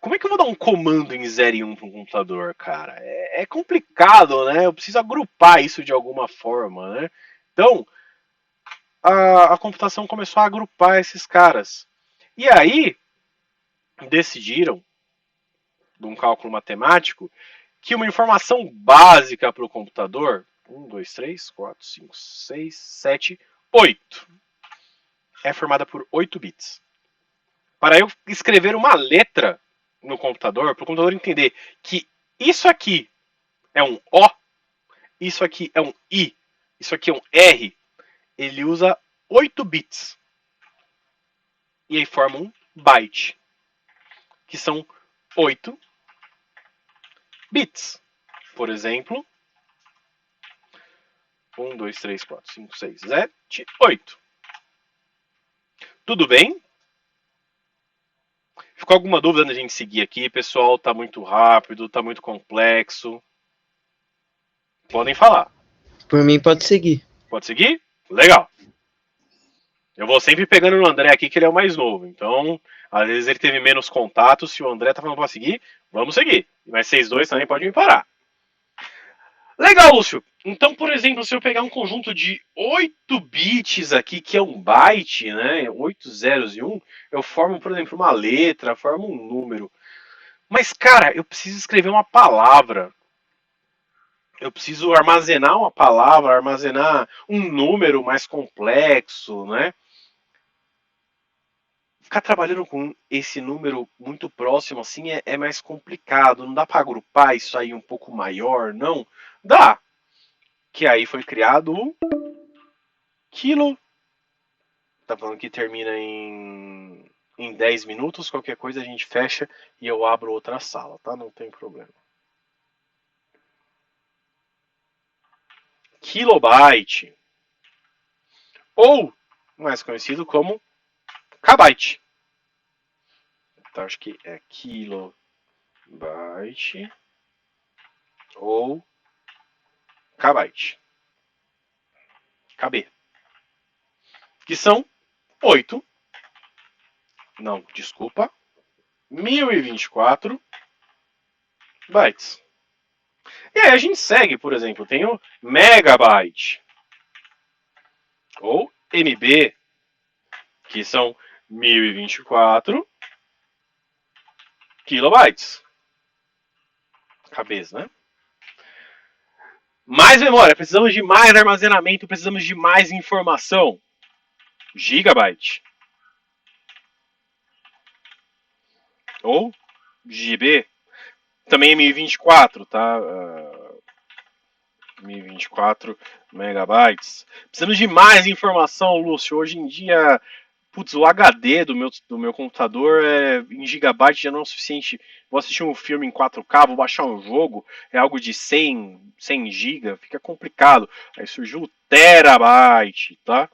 Como é que eu vou dar um comando em 0 e 1 para um computador, cara? É complicado, né? Eu preciso agrupar isso de alguma forma, né? Então, a computação começou a agrupar esses caras. E aí, decidiram, de um cálculo matemático, que uma informação básica para o computador, 1, 2, 3, 4, 5, 6, 7, 8. É formada por 8 bits. Para eu escrever uma letra no computador, para o computador entender que isso aqui é um O, isso aqui é um I, isso aqui é um R, ele usa 8 bits. E aí forma um byte, que são 8 bits. Por exemplo, 1, 2, 3, 4, 5, 6, 7, 8. Tudo bem? Ficou alguma dúvida na gente seguir aqui, pessoal? Tá muito rápido, tá muito complexo. Podem falar. Por mim, pode seguir. Pode seguir? Legal. Eu vou sempre pegando no André aqui, que ele é o mais novo. Então, às vezes ele teve menos contato. Se o André tá falando pra seguir, vamos seguir. Mas vocês dois também podem me parar. Legal, Lúcio. Então, por exemplo, se eu pegar um conjunto de 8 bits aqui, que é um byte, né? 8 zeros e 1, eu formo, por exemplo, uma letra, formo um número. Mas, cara, eu preciso escrever uma palavra. Eu preciso armazenar uma palavra, armazenar um número mais complexo, né? Ficar trabalhando com esse número muito próximo assim é mais complicado. Não dá para agrupar isso aí um pouco maior, não? Dá. Que aí foi criado o quilo. Tá falando que termina em 10 minutos. Qualquer coisa a gente fecha e eu abro outra sala, tá? Não tem problema. Kilobyte. Ou, mais conhecido como kbyte. Então acho que é kilobyte ou kbyte. KB. Que são 8. Não, desculpa. 1024 bytes. E aí a gente segue, por exemplo, tem o megabyte. Ou MB, que são 1024 kilobytes. Cabeça, né? Mais memória, precisamos de mais armazenamento, precisamos de mais informação. Gigabyte. Ou GB. Também é 1024, tá? 1024 megabytes. Precisamos de mais informação, Lúcio. Hoje em dia, putz, o HD do meu computador em gigabyte já não é o suficiente. Vou assistir um filme em 4K, vou baixar um jogo, é algo de 100 GB, fica complicado. Aí surgiu o terabyte, tá?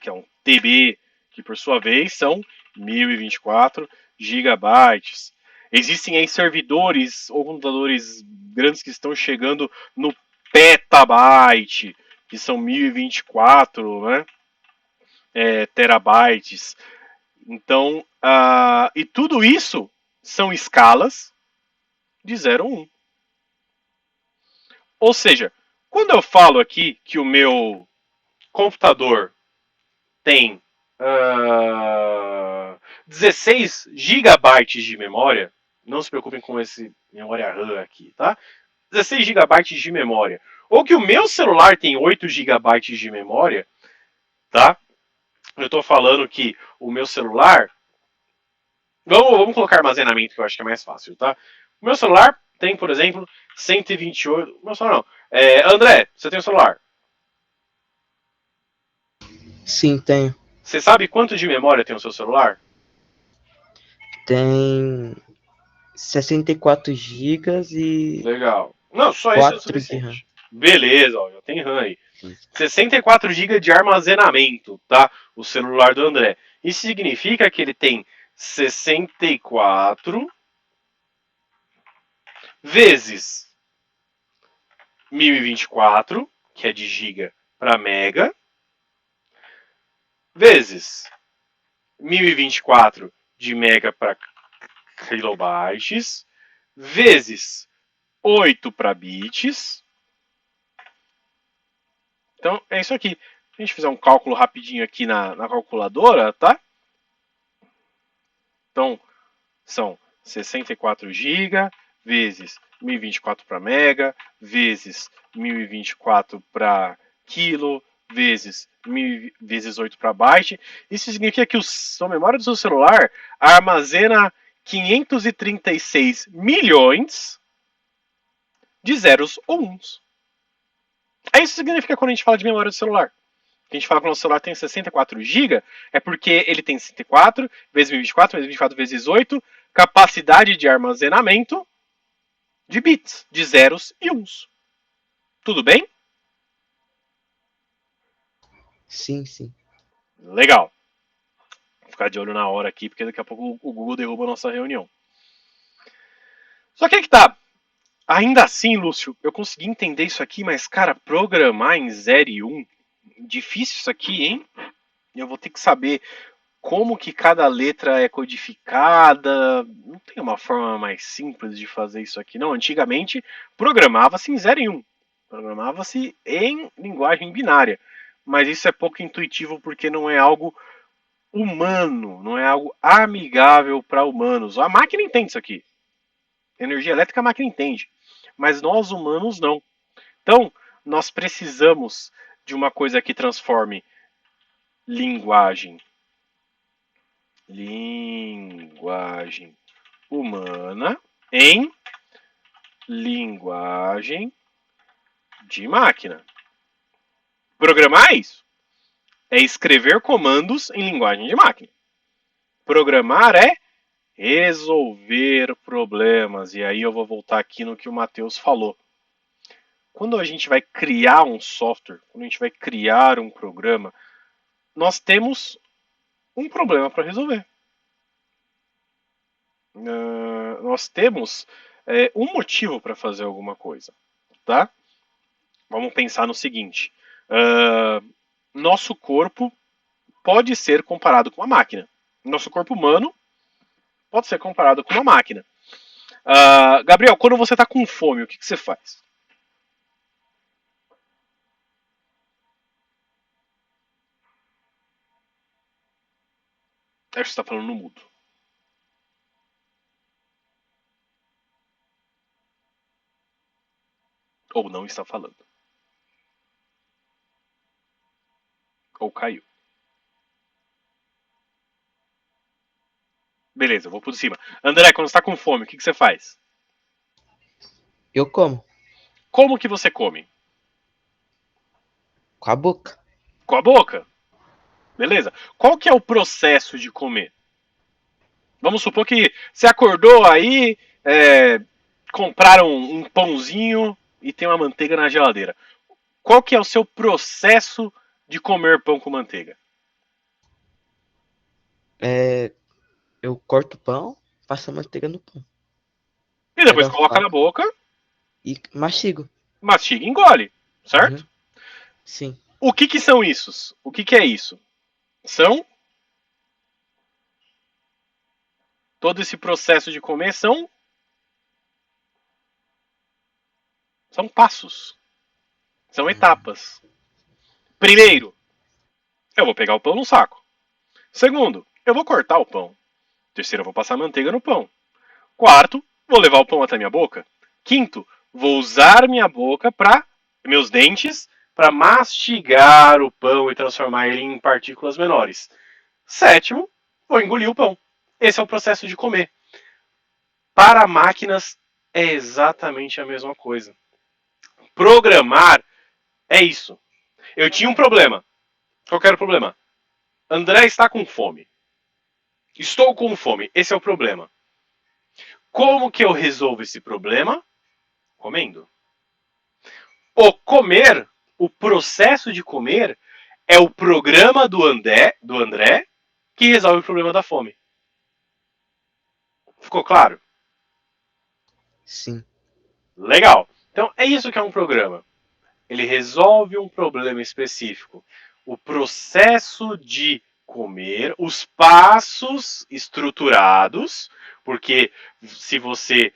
Que é um TB, que por sua vez são 1024 gigabytes. Existem aí servidores ou computadores grandes que estão chegando no petabyte, que são 1024, né? Terabytes. Então, e tudo isso são escalas de 0 a 1. Ou seja, quando eu falo aqui que o meu computador tem 16 gigabytes de memória, não se preocupem com esse memória RAM aqui, tá? 16 gigabytes de memória. Ou que o meu celular tem 8 gigabytes de memória, tá? Eu estou falando que o meu celular... Vamos colocar armazenamento, que eu acho que é mais fácil, tá? O meu celular tem, por exemplo, 128... Meu celular não. André, você tem um celular? Sim, tenho. Você sabe quanto de memória tem o seu celular? Tem 64 gigas e Legal. Não, só isso é o 4 de RAM. suficiente. Beleza, ó, já tem RAM aí. 64 GB de armazenamento, tá? O celular do André. Isso significa que ele tem 64 vezes 1024, que é de giga para mega, vezes 1024 de mega para kilobytes, vezes 8 para bits. Então é isso aqui. Se a gente fizer um cálculo rapidinho aqui na calculadora, tá? Então são 64 GB vezes 1024 para mega, vezes 1024 para quilo, vezes 8 para byte. Isso significa que a sua memória do seu celular armazena 536 milhões de zeros ou uns. É isso que significa quando a gente fala de memória do celular. A gente fala que o nosso celular tem 64 GB, é porque ele tem 64 vezes 1024, vezes 24 vezes 8, capacidade de armazenamento de bits, de zeros e uns. Tudo bem? Sim, sim. Legal. Vou ficar de olho na hora aqui, porque daqui a pouco o Google derruba a nossa reunião. Só que é que tá. Ainda assim, Lúcio, eu consegui entender isso aqui, mas, cara, programar em 0 e 1, difícil isso aqui, hein? Eu vou ter que saber como que cada letra é codificada. Não tem uma forma mais simples de fazer isso aqui, não. Antigamente, programava-se em 0 e 1. Programava-se em linguagem binária. Mas isso é pouco intuitivo porque não é algo humano, não é algo amigável para humanos. A máquina entende isso aqui. Energia elétrica a máquina entende. Mas nós humanos não. Então, nós precisamos de uma coisa que transforme linguagem humana em linguagem de máquina. Programar é isso. É escrever comandos em linguagem de máquina. Programar é resolver problemas. E aí eu vou voltar aqui no que o Matheus falou. Quando a gente vai criar um software, quando a gente vai criar um programa, nós temos um problema para resolver. Nós temos um motivo para fazer alguma coisa, tá? Vamos pensar no seguinte: nosso corpo pode ser comparado com uma máquina. Nosso corpo humano pode ser comparado com uma máquina. Gabriel, quando você está com fome, o que você faz? Acho que você está falando no mudo. Ou não está falando. Ou caiu. Beleza, eu vou por cima. André, quando você está com fome, o que você faz? Eu como. Como que você come? Com a boca. Com a boca. Beleza? Qual que é o processo de comer? Vamos supor que você acordou aí, compraram um pãozinho e tem uma manteiga na geladeira. Qual que é o seu processo de comer pão com manteiga? Eu corto o pão, passo a manteiga no pão. E Pego depois a coloca na faca boca, e mastigo. mastiga e engole, certo? Uhum. Sim. O que são isso? O que é isso? São todo esse processo de comer são passos, são etapas. Primeiro, eu vou pegar o pão no saco. Segundo, eu vou cortar o pão. Terceiro, eu vou passar manteiga no pão. Quarto, vou levar o pão até minha boca. Quinto, vou usar minha boca meus dentes, para mastigar o pão e transformar ele em partículas menores. Sétimo, vou engolir o pão. Esse é o processo de comer. Para máquinas é exatamente a mesma coisa. Programar é isso. Eu tinha um problema. Qual era o problema? André está com fome. Estou com fome. Esse é o problema. Como que eu resolvo esse problema? Comendo. O comer, o processo de comer, é o programa do André que resolve o problema da fome. Ficou claro? Sim. Legal. Então é isso que é um programa. Ele resolve um problema específico. O processo de comer, os passos estruturados, porque se você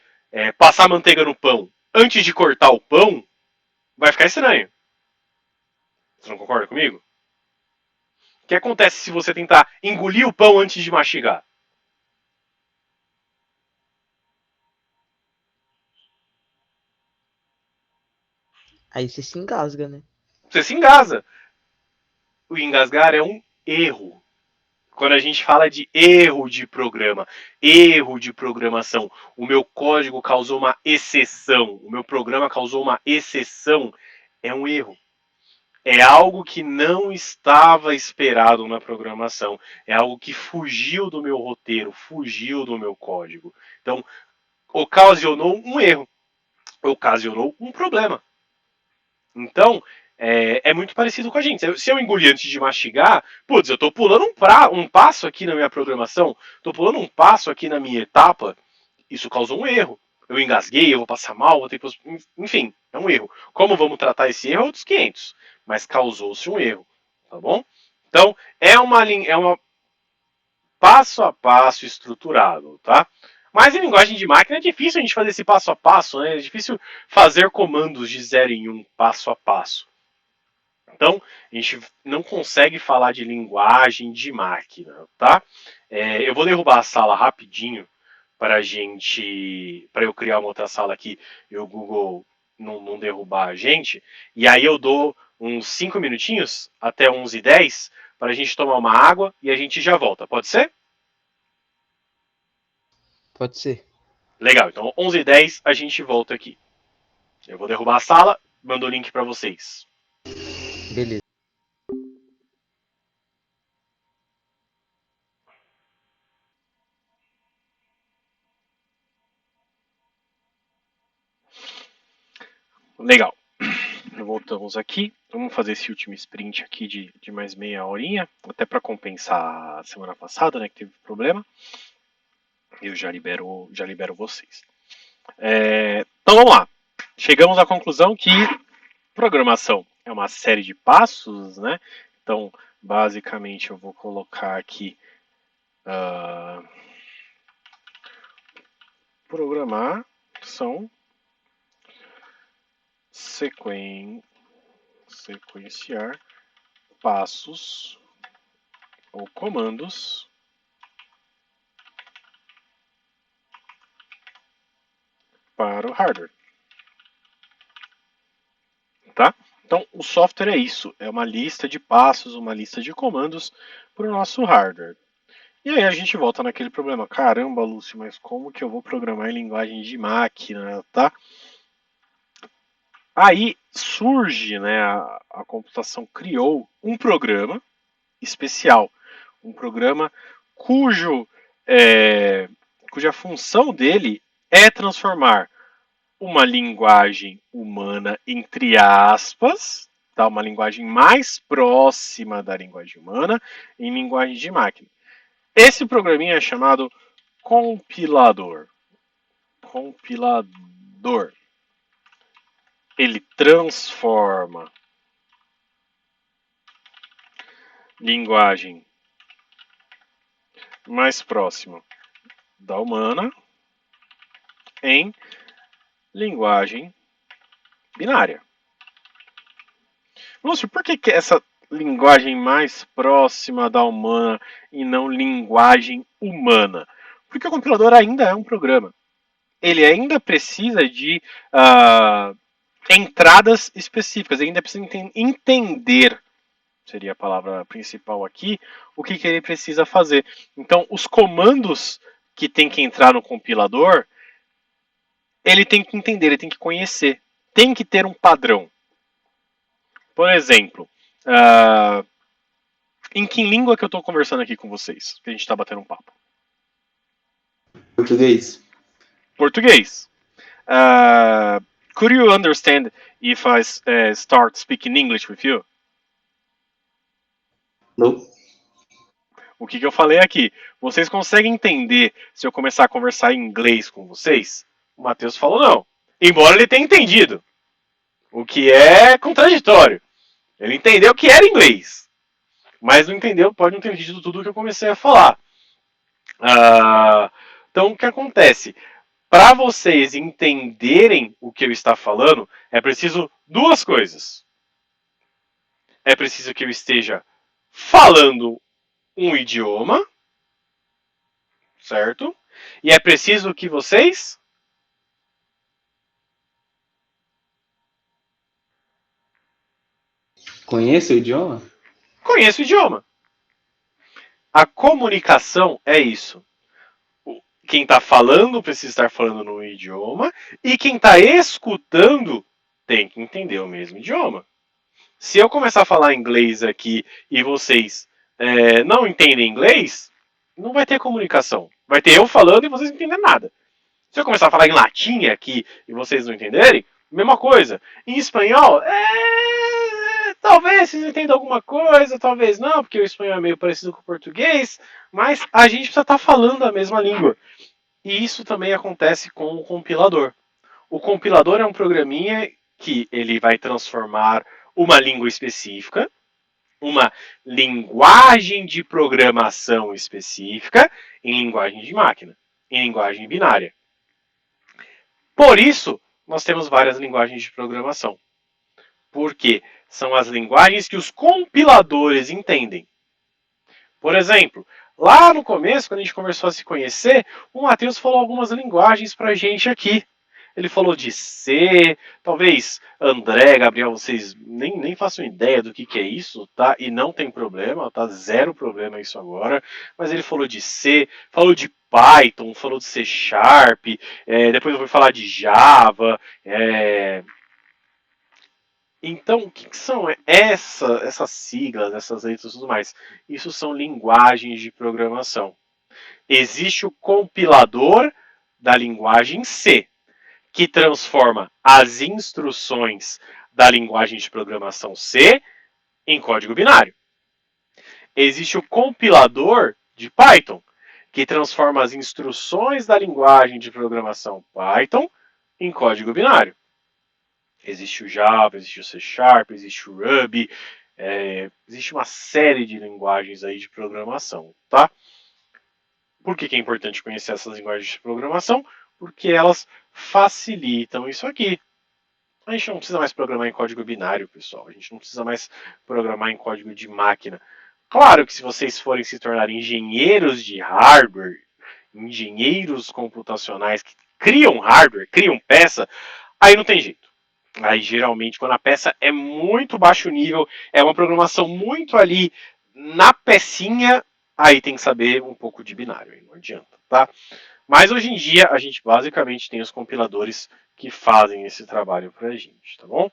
passar manteiga no pão antes de cortar o pão, vai ficar estranho. Você não concorda comigo? O que acontece se você tentar engolir o pão antes de mastigar? Aí você se engasga, né? Você se engasga. O engasgar é um erro. Quando a gente fala de erro de programa, erro de programação, o meu código causou uma exceção, o meu programa causou uma exceção, é um erro. É algo que não estava esperado na programação. É algo que fugiu do meu roteiro, fugiu do meu código. Então, ocasionou um erro, ocasionou um problema. Então, é muito parecido com a gente. Se eu engolir antes de mastigar, putz, eu estou pulando um passo aqui na minha programação, estou pulando um passo aqui na minha etapa, isso causou um erro. Eu engasguei, eu vou passar mal, vou ter que... Enfim, é um erro. Como vamos tratar esse erro? Outros 500. Mas causou-se um erro, tá bom? Então, é uma passo a passo estruturado, tá? Mas em linguagem de máquina é difícil a gente fazer esse passo a passo, né? É difícil fazer comandos de 0 em 1, passo a passo. Então, a gente não consegue falar de linguagem de máquina, tá? Eu vou derrubar a sala rapidinho para eu criar uma outra sala aqui e o Google não derrubar a gente. E aí eu dou uns 5 minutinhos, até 11h10, para a gente tomar uma água e a gente já volta. Pode ser? Pode ser. Legal, então 11h10 a gente volta aqui. Eu vou derrubar a sala, mando o link para vocês. Beleza. Legal. Voltamos aqui. Vamos fazer esse último sprint aqui de mais meia horinha, até para compensar a semana passada, né, que teve problema. Eu já libero vocês. Então vamos lá. Chegamos à conclusão que programação é uma série de passos, né? Então, basicamente, eu vou colocar aqui programar são sequenciar passos ou comandos para o hardware. Tá? Então, o software é isso, é uma lista de passos, uma lista de comandos para o nosso hardware. E aí a gente volta naquele problema, caramba, Lúcio, mas como que eu vou programar em linguagem de máquina, tá? Aí surge, né, a computação criou um programa especial, um programa cuja função dele é transformar uma linguagem humana, entre aspas, tá? Uma linguagem mais próxima da linguagem humana, em linguagem de máquina. Esse programinha é chamado compilador. Compilador. Ele transforma linguagem mais próxima da humana em linguagem binária. Lúcio, por que essa linguagem mais próxima da humana e não linguagem humana? Porque o compilador ainda é um programa. Ele ainda precisa de entradas específicas, ele ainda precisa entender, seria a palavra principal aqui, o que ele precisa fazer. Então, os comandos que tem que entrar no compilador, ele tem que entender, ele tem que conhecer, tem que ter um padrão. Por exemplo, em que língua que eu estou conversando aqui com vocês? Que a gente está batendo um papo. Português. Português. Could you understand if I start speaking English with you? Não. O que eu falei aqui? Vocês conseguem entender se eu começar a conversar em inglês com vocês? O Matheus falou não. Embora ele tenha entendido. O que é contraditório. Ele entendeu que era inglês. Mas não entendeu, pode não ter entendido tudo o que eu comecei a falar. Então, o que acontece? Para vocês entenderem o que eu estou falando, é preciso duas coisas. É preciso que eu esteja falando um idioma, certo? E é preciso que vocês Conhece o idioma? Conheço o idioma. A comunicação é isso. Quem está falando precisa estar falando no idioma e quem está escutando tem que entender o mesmo idioma. Se eu começar a falar inglês aqui e vocês não entendem inglês, não vai ter comunicação. Vai ter eu falando e vocês não entendem nada. Se eu começar a falar em latim aqui e vocês não entenderem, mesma coisa. Em espanhol, talvez vocês entendam alguma coisa, talvez não, porque o espanhol é meio parecido com o português, mas a gente precisa estar falando a mesma língua. E isso também acontece com o compilador. O compilador é um programinha que ele vai transformar uma língua específica, uma linguagem de programação específica, em linguagem de máquina, em linguagem binária. Por isso, nós temos várias linguagens de programação. Porque são as linguagens que os compiladores entendem. Por exemplo, lá no começo, quando a gente começou a se conhecer, o Matheus falou algumas linguagens pra gente aqui. Ele falou de C, talvez André, Gabriel, vocês nem façam ideia do que é isso, tá? E não tem problema, tá? Zero problema isso agora. Mas ele falou de C, falou de Python, falou de C Sharp, depois eu vou falar de Java. Então, o que são essas siglas, essas letras e tudo mais? Isso são linguagens de programação. Existe o compilador da linguagem C, que transforma as instruções da linguagem de programação C em código binário. Existe o compilador de Python, que transforma as instruções da linguagem de programação Python em código binário. Existe o Java, existe o C Sharp, existe o Ruby, existe uma série de linguagens aí de programação, tá? Por que é importante conhecer essas linguagens de programação? Porque elas facilitam isso aqui. A gente não precisa mais programar em código binário, pessoal. A gente não precisa mais programar em código de máquina. Claro que se vocês forem se tornar engenheiros de hardware, engenheiros computacionais que criam hardware, criam peça, aí não tem jeito. Aí geralmente quando a peça é muito baixo nível, é uma programação muito ali na pecinha, aí tem que saber um pouco de binário, aí não adianta, tá? Mas hoje em dia a gente basicamente tem os compiladores que fazem esse trabalho pra gente, tá bom?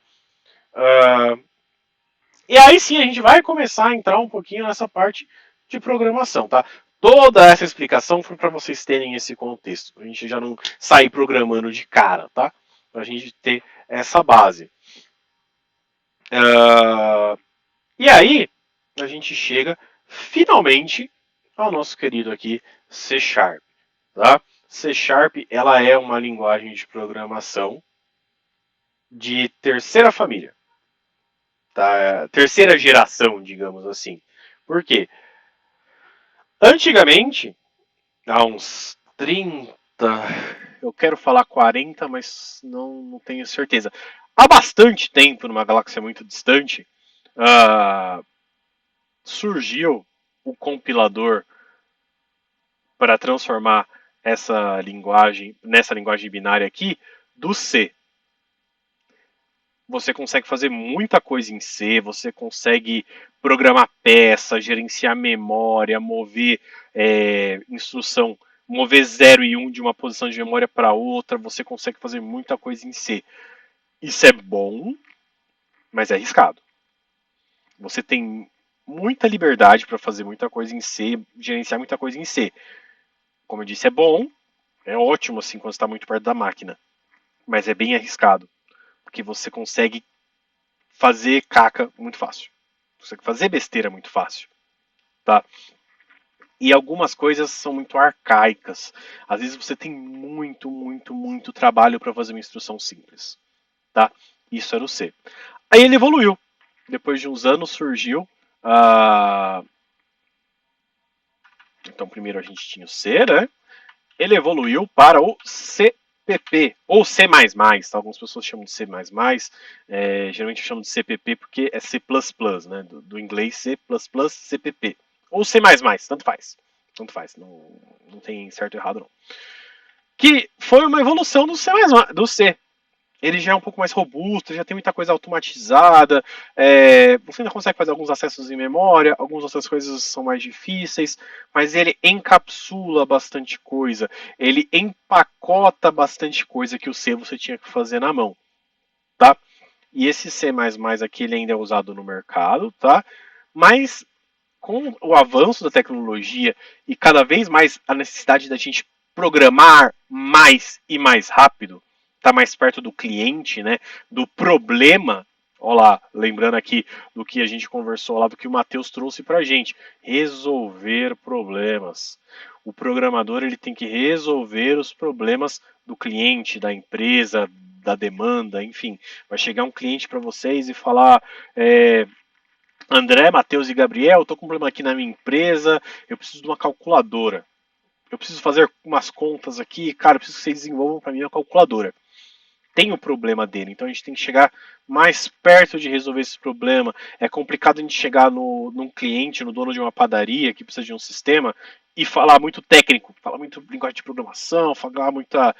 E aí sim a gente vai começar a entrar um pouquinho nessa parte de programação, tá? Toda essa explicação foi para vocês terem esse contexto, pra gente já não sair programando de cara, tá? Pra gente ter essa base. E aí a gente chega finalmente ao nosso querido aqui C Sharp, tá? C Sharp, ela é uma linguagem de programação de terceira família, tá? Terceira geração, digamos assim. Por quê? Antigamente, há uns 30, eu quero falar 40, mas não tenho certeza. Há bastante tempo, numa galáxia muito distante, surgiu o compilador para transformar essa linguagem, nessa linguagem binária aqui, do C. Você consegue fazer muita coisa em C, você consegue programar peça, gerenciar memória, mover instrução, mover 0 e 1 de uma posição de memória para outra, você consegue fazer muita coisa em C. Isso é bom, mas é arriscado. Você tem muita liberdade para fazer muita coisa em C, gerenciar muita coisa em C. Como eu disse, é bom, é ótimo assim quando está muito perto da máquina, mas é bem arriscado, porque você consegue fazer caca muito fácil, você consegue fazer besteira muito fácil, tá? E algumas coisas são muito arcaicas. Às vezes você tem muito trabalho para fazer uma instrução simples, tá? Isso era o C. Aí ele evoluiu. Depois de uns anos surgiu Então primeiro a gente tinha o C, né? Ele evoluiu para o CPP, ou C++, tá? Algumas pessoas chamam de C++, geralmente chamam de CPP porque é C++, né? Do inglês C++, CPP. Ou C++, tanto faz. Tanto faz, não tem certo ou errado não. Que foi uma evolução do C++, do C. ele já é um pouco mais robusto, já tem muita coisa automatizada, você ainda consegue fazer alguns acessos em memória, algumas outras coisas são mais difíceis, mas ele encapsula bastante coisa, ele empacota bastante coisa que o C você tinha que fazer na mão, tá? E esse C++ aqui ele ainda é usado no mercado, tá? Mas com o avanço da tecnologia e cada vez mais a necessidade da gente programar mais e mais rápido, tá mais perto do cliente, né, do problema. Olha lá, lembrando aqui do que a gente conversou lá, do que o Matheus trouxe pra gente, resolver problemas. O programador ele tem que resolver os problemas do cliente, da empresa, da demanda, enfim. Vai chegar um cliente para vocês e falar, André, Matheus e Gabriel, estou com um problema aqui na minha empresa, eu preciso de uma calculadora. Eu preciso fazer umas contas aqui, cara, eu preciso que vocês desenvolvam para mim uma calculadora. Tem o problema dele, então a gente tem que chegar mais perto de resolver esse problema. É complicado a gente chegar num cliente, no dono de uma padaria que precisa de um sistema e falar muito técnico, falar muito linguagem de programação, falar muita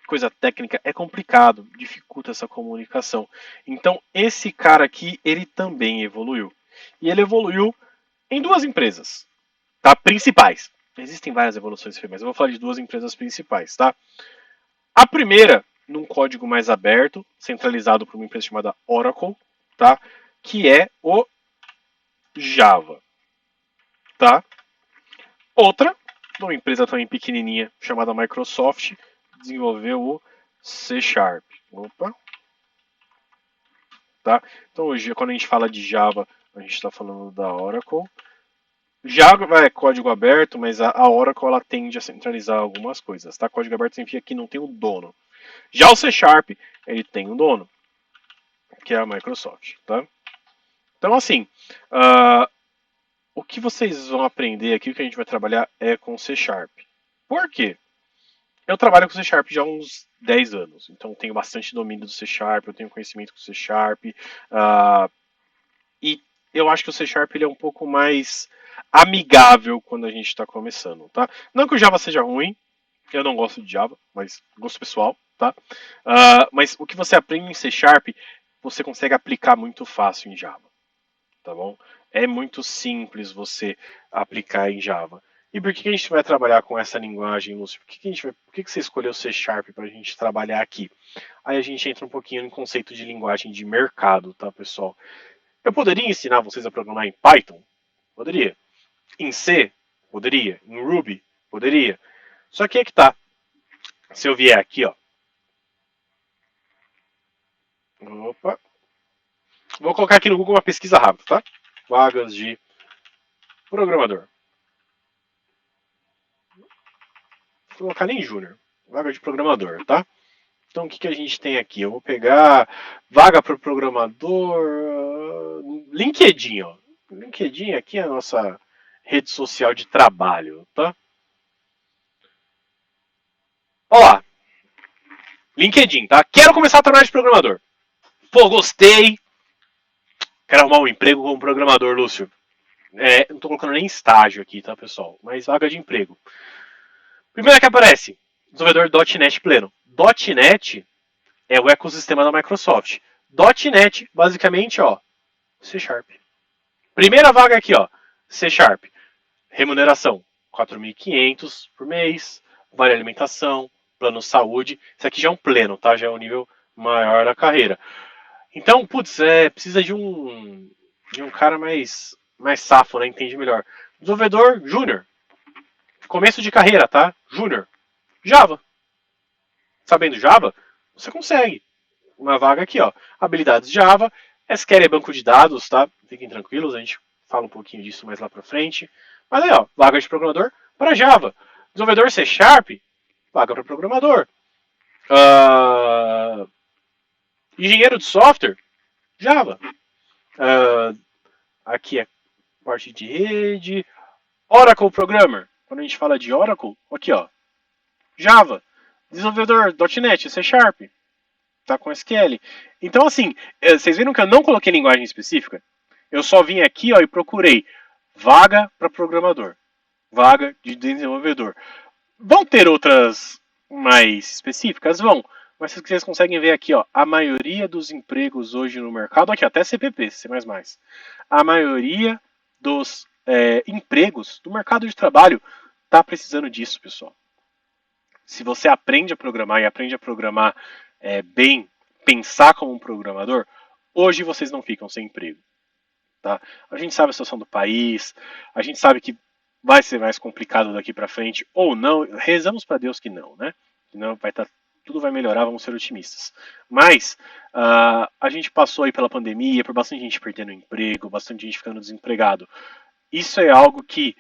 coisa técnica. É complicado, dificulta essa comunicação. Então esse cara aqui, ele também evoluiu. E ele evoluiu em duas empresas, tá? Principais. Existem várias evoluções, mas eu vou falar de duas empresas principais, tá? A primeira, num código mais aberto, centralizado por uma empresa chamada Oracle, tá? Que é o Java, tá? Outra, uma empresa também pequenininha chamada Microsoft, desenvolveu o C Sharp. Opa. Tá? Então hoje, quando a gente fala de Java, a gente está falando da Oracle. Java é código aberto, mas a Oracle ela tende a centralizar algumas coisas. Tá? Código aberto significa que não tem um dono. Já o C Sharp, ele tem um dono, que é a Microsoft, tá? Então, assim, o que vocês vão aprender aqui, o que a gente vai trabalhar é com C Sharp. Por quê? Eu trabalho com C Sharp já há uns 10 anos, então tenho bastante domínio do C Sharp, eu tenho conhecimento com C Sharp, e eu acho que o C Sharp ele é um pouco mais amigável quando a gente está começando, tá? Não que o Java seja ruim, eu não gosto de Java, mas gosto pessoal, tá? Mas o que você aprende em C Sharp, você consegue aplicar muito fácil em Java, tá bom? É muito simples você aplicar em Java. E por que a gente vai trabalhar com essa linguagem, Lúcio? Por que você escolheu C Sharp para a gente trabalhar aqui? Aí a gente entra um pouquinho no conceito de linguagem de mercado, tá, pessoal? Eu poderia ensinar vocês a programar em Python? Poderia. Em C? Poderia. Em Ruby? Poderia. Só que é que tá. Se eu vier aqui, ó. Opa. Vou colocar aqui no Google uma pesquisa rápida, tá? Vagas de programador. Vou colocar nem júnior. Vaga de programador, tá? Então o que a gente tem aqui? Eu vou pegar vaga para o programador. LinkedIn, ó. LinkedIn aqui é a nossa rede social de trabalho, tá? Olá. LinkedIn, tá? Quero começar a trabalhar de programador. Pô, gostei. Quero arrumar um emprego como programador, Lúcio. Não tô colocando nem estágio aqui, tá, pessoal? Mas vaga de emprego. Primeiro que aparece, desenvolvedor .NET pleno. .NET é o ecossistema da Microsoft. .NET, basicamente, ó, C Sharp. Primeira vaga aqui, ó, C Sharp. Remuneração, 4.500 por mês, vale alimentação, plano saúde. Isso aqui já é um pleno, tá? Já é um nível maior da carreira. Então, putz, precisa de um cara mais safo, né? Entende melhor. Desenvolvedor júnior. Começo de carreira, tá? Júnior. Java. Sabendo Java, você consegue. Uma vaga aqui, ó. Habilidades Java. SQL é banco de dados, tá? Fiquem tranquilos, a gente fala um pouquinho disso mais lá pra frente. Mas aí, ó, vaga de programador para Java. Desenvolvedor C Sharp, vaga para programador. Engenheiro de software, Java. Aqui é parte de rede. Oracle Programmer. Quando a gente fala de Oracle, aqui ó, Java. Desenvolvedor .NET, C Sharp. Tá com SQL. Então assim, vocês viram que eu não coloquei linguagem específica? Eu só vim aqui ó, e procurei vaga para programador. Vaga de desenvolvedor. Vão ter outras mais específicas? Vão. Mas vocês conseguem ver aqui, ó, a maioria dos empregos hoje no mercado, aqui até CPP, C++, a maioria dos empregos do mercado de trabalho está precisando disso, pessoal. Se você aprende a programar e aprende a programar bem, pensar como um programador, hoje vocês não ficam sem emprego. Tá? A gente sabe a situação do país, a gente sabe que vai ser mais complicado daqui para frente ou não. Rezamos para Deus que não, né? Que não vai estar tudo vai melhorar, vamos ser otimistas. Mas a gente passou aí pela pandemia, por bastante gente perdendo emprego, bastante gente ficando desempregado. Isso é algo que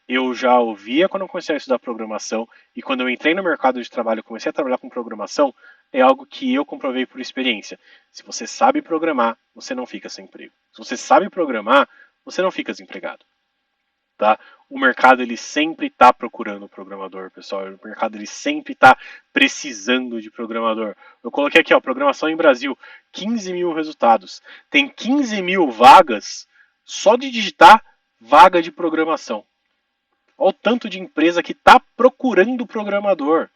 eu já ouvia quando eu comecei a estudar programação e quando eu entrei no mercado de trabalho e comecei a trabalhar com programação, é algo que eu comprovei por experiência. Se você sabe programar, você não fica sem emprego. Se você sabe programar, você não fica desempregado. Tá? O mercado ele sempre está procurando programador, pessoal. O mercado ele sempre está precisando de programador. Eu coloquei aqui, ó, programação em Brasil, 15 mil resultados. Tem 15 mil vagas só de digitar vaga de programação. Olha o tanto de empresa que está procurando programador.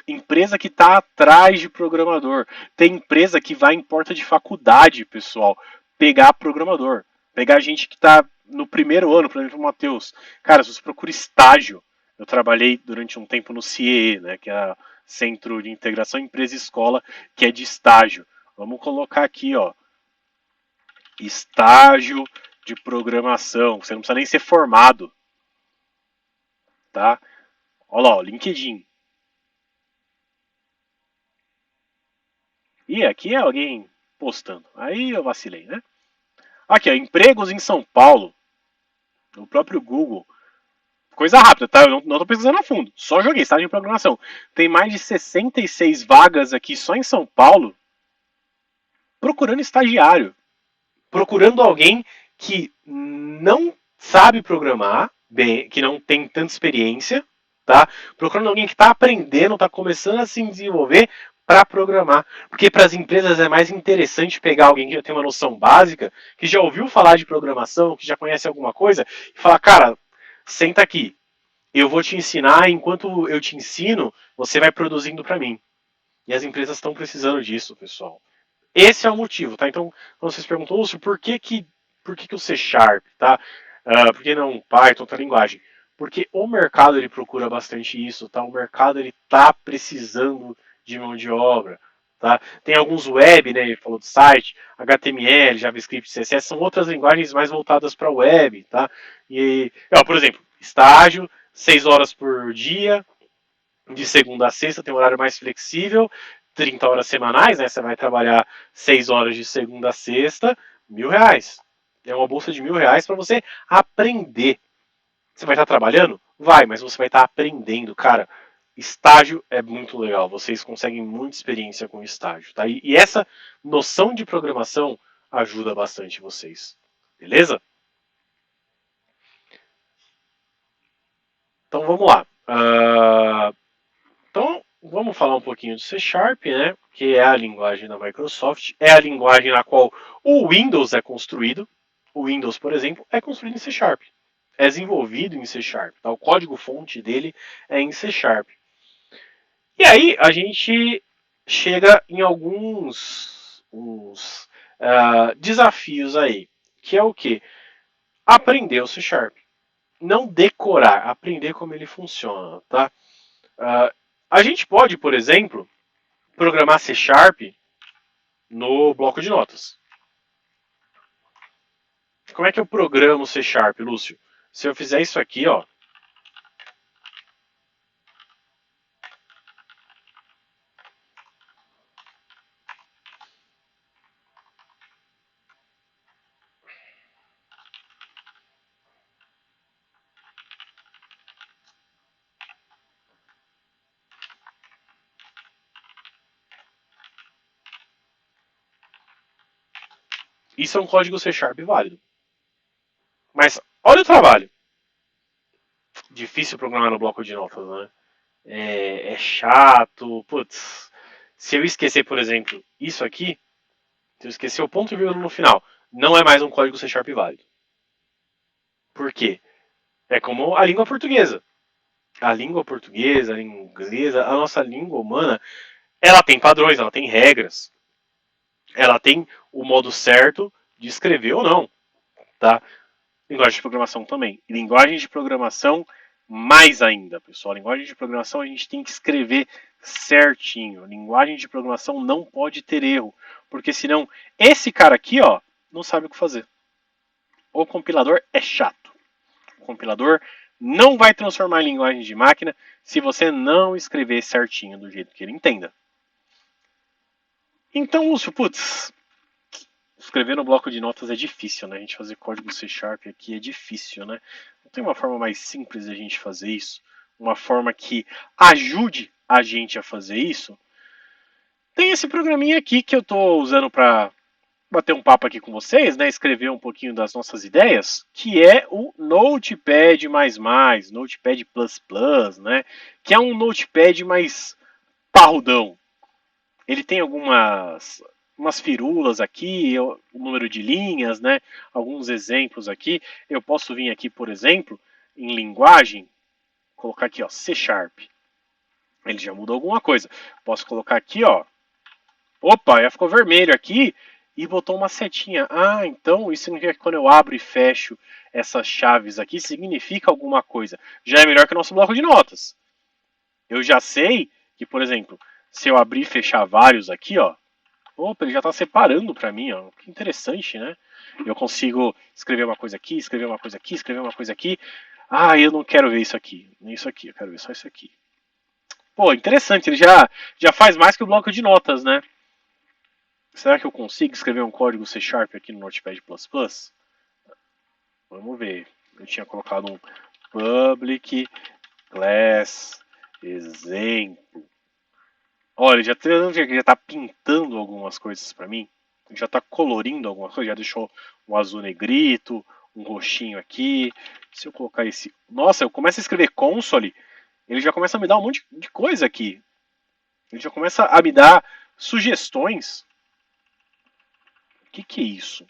Empresa que está atrás de programador. Tem empresa que vai em porta de faculdade, pessoal, pegar programador. Pegar gente que está no primeiro ano, por exemplo, o Matheus. Cara, se você procura estágio, eu trabalhei durante um tempo no CIE, né, que é Centro de Integração Empresa e Escola, que é de estágio. Vamos colocar aqui, ó, estágio de programação. Você não precisa nem ser formado. Tá? Olha lá, o LinkedIn. E aqui é alguém postando. Aí eu vacilei, né? Aqui, ó, empregos em São Paulo. No próprio Google. Coisa rápida, tá? Eu não tô pesquisando a fundo. Só joguei, estágio de programação. Tem mais de 66 vagas aqui só em São Paulo. Procurando estagiário. Procurando alguém que não sabe programar, bem, que não tem tanta experiência, tá? Procurando alguém que está aprendendo, está começando a se desenvolver para programar. Porque para as empresas é mais interessante pegar alguém que já tem uma noção básica, que já ouviu falar de programação, que já conhece alguma coisa, e falar, cara, senta aqui, eu vou te ensinar, enquanto eu te ensino, você vai produzindo para mim. E as empresas estão precisando disso, pessoal. Esse é o motivo, tá? Então, quando vocês perguntam, Lúcio, por que o C Sharp, tá? Por que não Python, outra linguagem? Porque o mercado ele procura bastante isso, tá? O mercado ele tá precisando de mão de obra, tá? Tem alguns web, né? Ele falou do site, HTML, JavaScript, CSS, são outras linguagens mais voltadas para web, tá? E, por exemplo, estágio, 6 horas por dia, de segunda a sexta, tem um horário mais flexível, 30 horas semanais, né? Você vai trabalhar 6 horas de segunda a sexta, R$ 1.000. É uma bolsa de R$ 1.000 para você aprender. Você vai estar trabalhando? Vai, mas você vai estar aprendendo, cara. Estágio é muito legal. Vocês conseguem muita experiência com estágio, tá? E essa noção de programação ajuda bastante vocês. Beleza? Então vamos lá. Então vamos falar um pouquinho do C Sharp, né? Que é a linguagem da Microsoft. É a linguagem na qual o Windows é construído. O Windows, por exemplo, é construído em C Sharp. É desenvolvido em C Sharp. Tá? O código-fonte dele é em C Sharp. E aí a gente chega em alguns desafios aí. Que é o quê? Aprender o C Sharp. Não decorar, aprender como ele funciona. Tá? A gente pode, por exemplo, programar C Sharp no bloco de notas. Como é que eu programo C Sharp, Lúcio? Se eu fizer isso aqui, ó. Isso é um código C Sharp válido. Mas olha o trabalho. Difícil programar no bloco de notas, né? É chato. Putz. Se eu esquecer, por exemplo, isso aqui, se eu esquecer o ponto e vírgula no final, não é mais um código C Sharp válido. Por quê? É como a língua portuguesa. A língua portuguesa, a língua inglesa, a nossa língua humana ela tem padrões, ela tem regras, ela tem o modo certo de escrever ou não, tá? Linguagem de programação também. E linguagem de programação mais ainda, pessoal. Linguagem de programação a gente tem que escrever certinho. Linguagem de programação não pode ter erro, porque senão esse cara aqui, ó, não sabe o que fazer. O compilador é chato. O compilador não vai transformar em linguagem de máquina se você não escrever certinho do jeito que ele entenda. Então, Lúcio, putz, escrever no bloco de notas é difícil, né? A gente fazer código C# aqui é difícil, né? Não tem uma forma mais simples de a gente fazer isso? Uma forma que ajude a gente a fazer isso? Tem esse programinha aqui que eu estou usando para bater um papo aqui com vocês, né? Escrever um pouquinho das nossas ideias, que é o Notepad++, Notepad++, né? Que é um Notepad mais parrudão. Ele tem umas firulas aqui, o número de linhas, né? Alguns exemplos aqui. Eu posso vir aqui, por exemplo, em linguagem, colocar aqui, ó, C#. Ele já mudou alguma coisa. Posso colocar aqui, ó. Opa, já ficou vermelho aqui e botou uma setinha. Ah, então isso significa que quando eu abro e fecho essas chaves aqui, significa alguma coisa. Já é melhor que o nosso bloco de notas. Eu já sei que, por exemplo, se eu abrir e fechar vários aqui, ó, opa, ele já está separando para mim, ó. Que interessante, né? Eu consigo escrever uma coisa aqui, escrever uma coisa aqui, escrever uma coisa aqui. Ah, eu não quero ver isso aqui, nem isso aqui, eu quero ver só isso aqui. Pô, interessante, ele já faz mais que o bloco de notas, né? Será que eu consigo escrever um código C# aqui no Notepad++? Vamos ver. Eu tinha colocado um public class exemplo. Olha, já está pintando algumas coisas para mim. Já está colorindo alguma coisa. Já deixou um azul negrito, um roxinho aqui. Se eu colocar esse... Nossa, eu começo a escrever console, ele já começa a me dar um monte de coisa aqui. Ele já começa a me dar sugestões. O que é isso?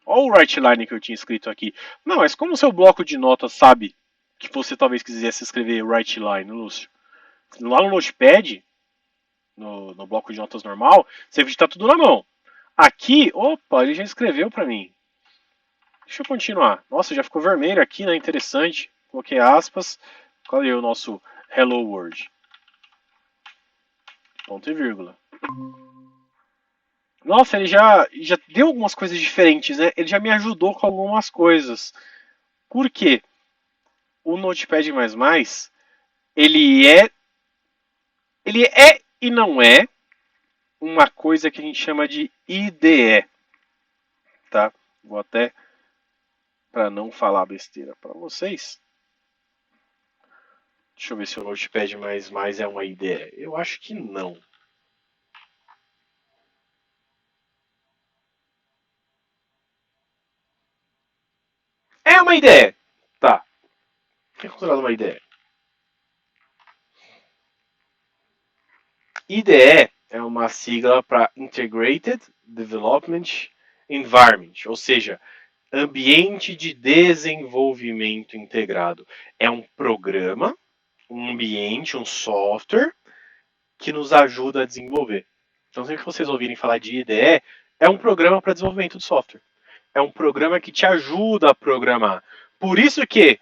Olha o write line que eu tinha escrito aqui. Não, mas como o seu bloco de notas sabe que você talvez quisesse escrever write line, Lúcio? Lá no Notepad, no bloco de notas normal, você digita tudo na mão. Aqui, opa, ele já escreveu para mim. Deixa eu continuar. Nossa, já ficou vermelho aqui, né? Interessante. Coloquei aspas. Cadê o nosso Hello World? Ponto e vírgula. Nossa, ele já deu algumas coisas diferentes, né? Ele já me ajudou com algumas coisas. Por quê? O Notepad++, ele é e não é uma coisa que a gente chama de IDE, tá? Vou até, para não falar besteira para vocês. Deixa eu ver se o Notepad++ é uma IDE. Eu acho que não. É uma IDE. Tá. É considerado uma IDE. IDE é uma sigla para Integrated Development Environment, ou seja, ambiente de desenvolvimento integrado. É um programa, um ambiente, um software que nos ajuda a desenvolver. Então, sempre que vocês ouvirem falar de IDE, é um programa para desenvolvimento de software. É um programa que te ajuda a programar. Por isso que,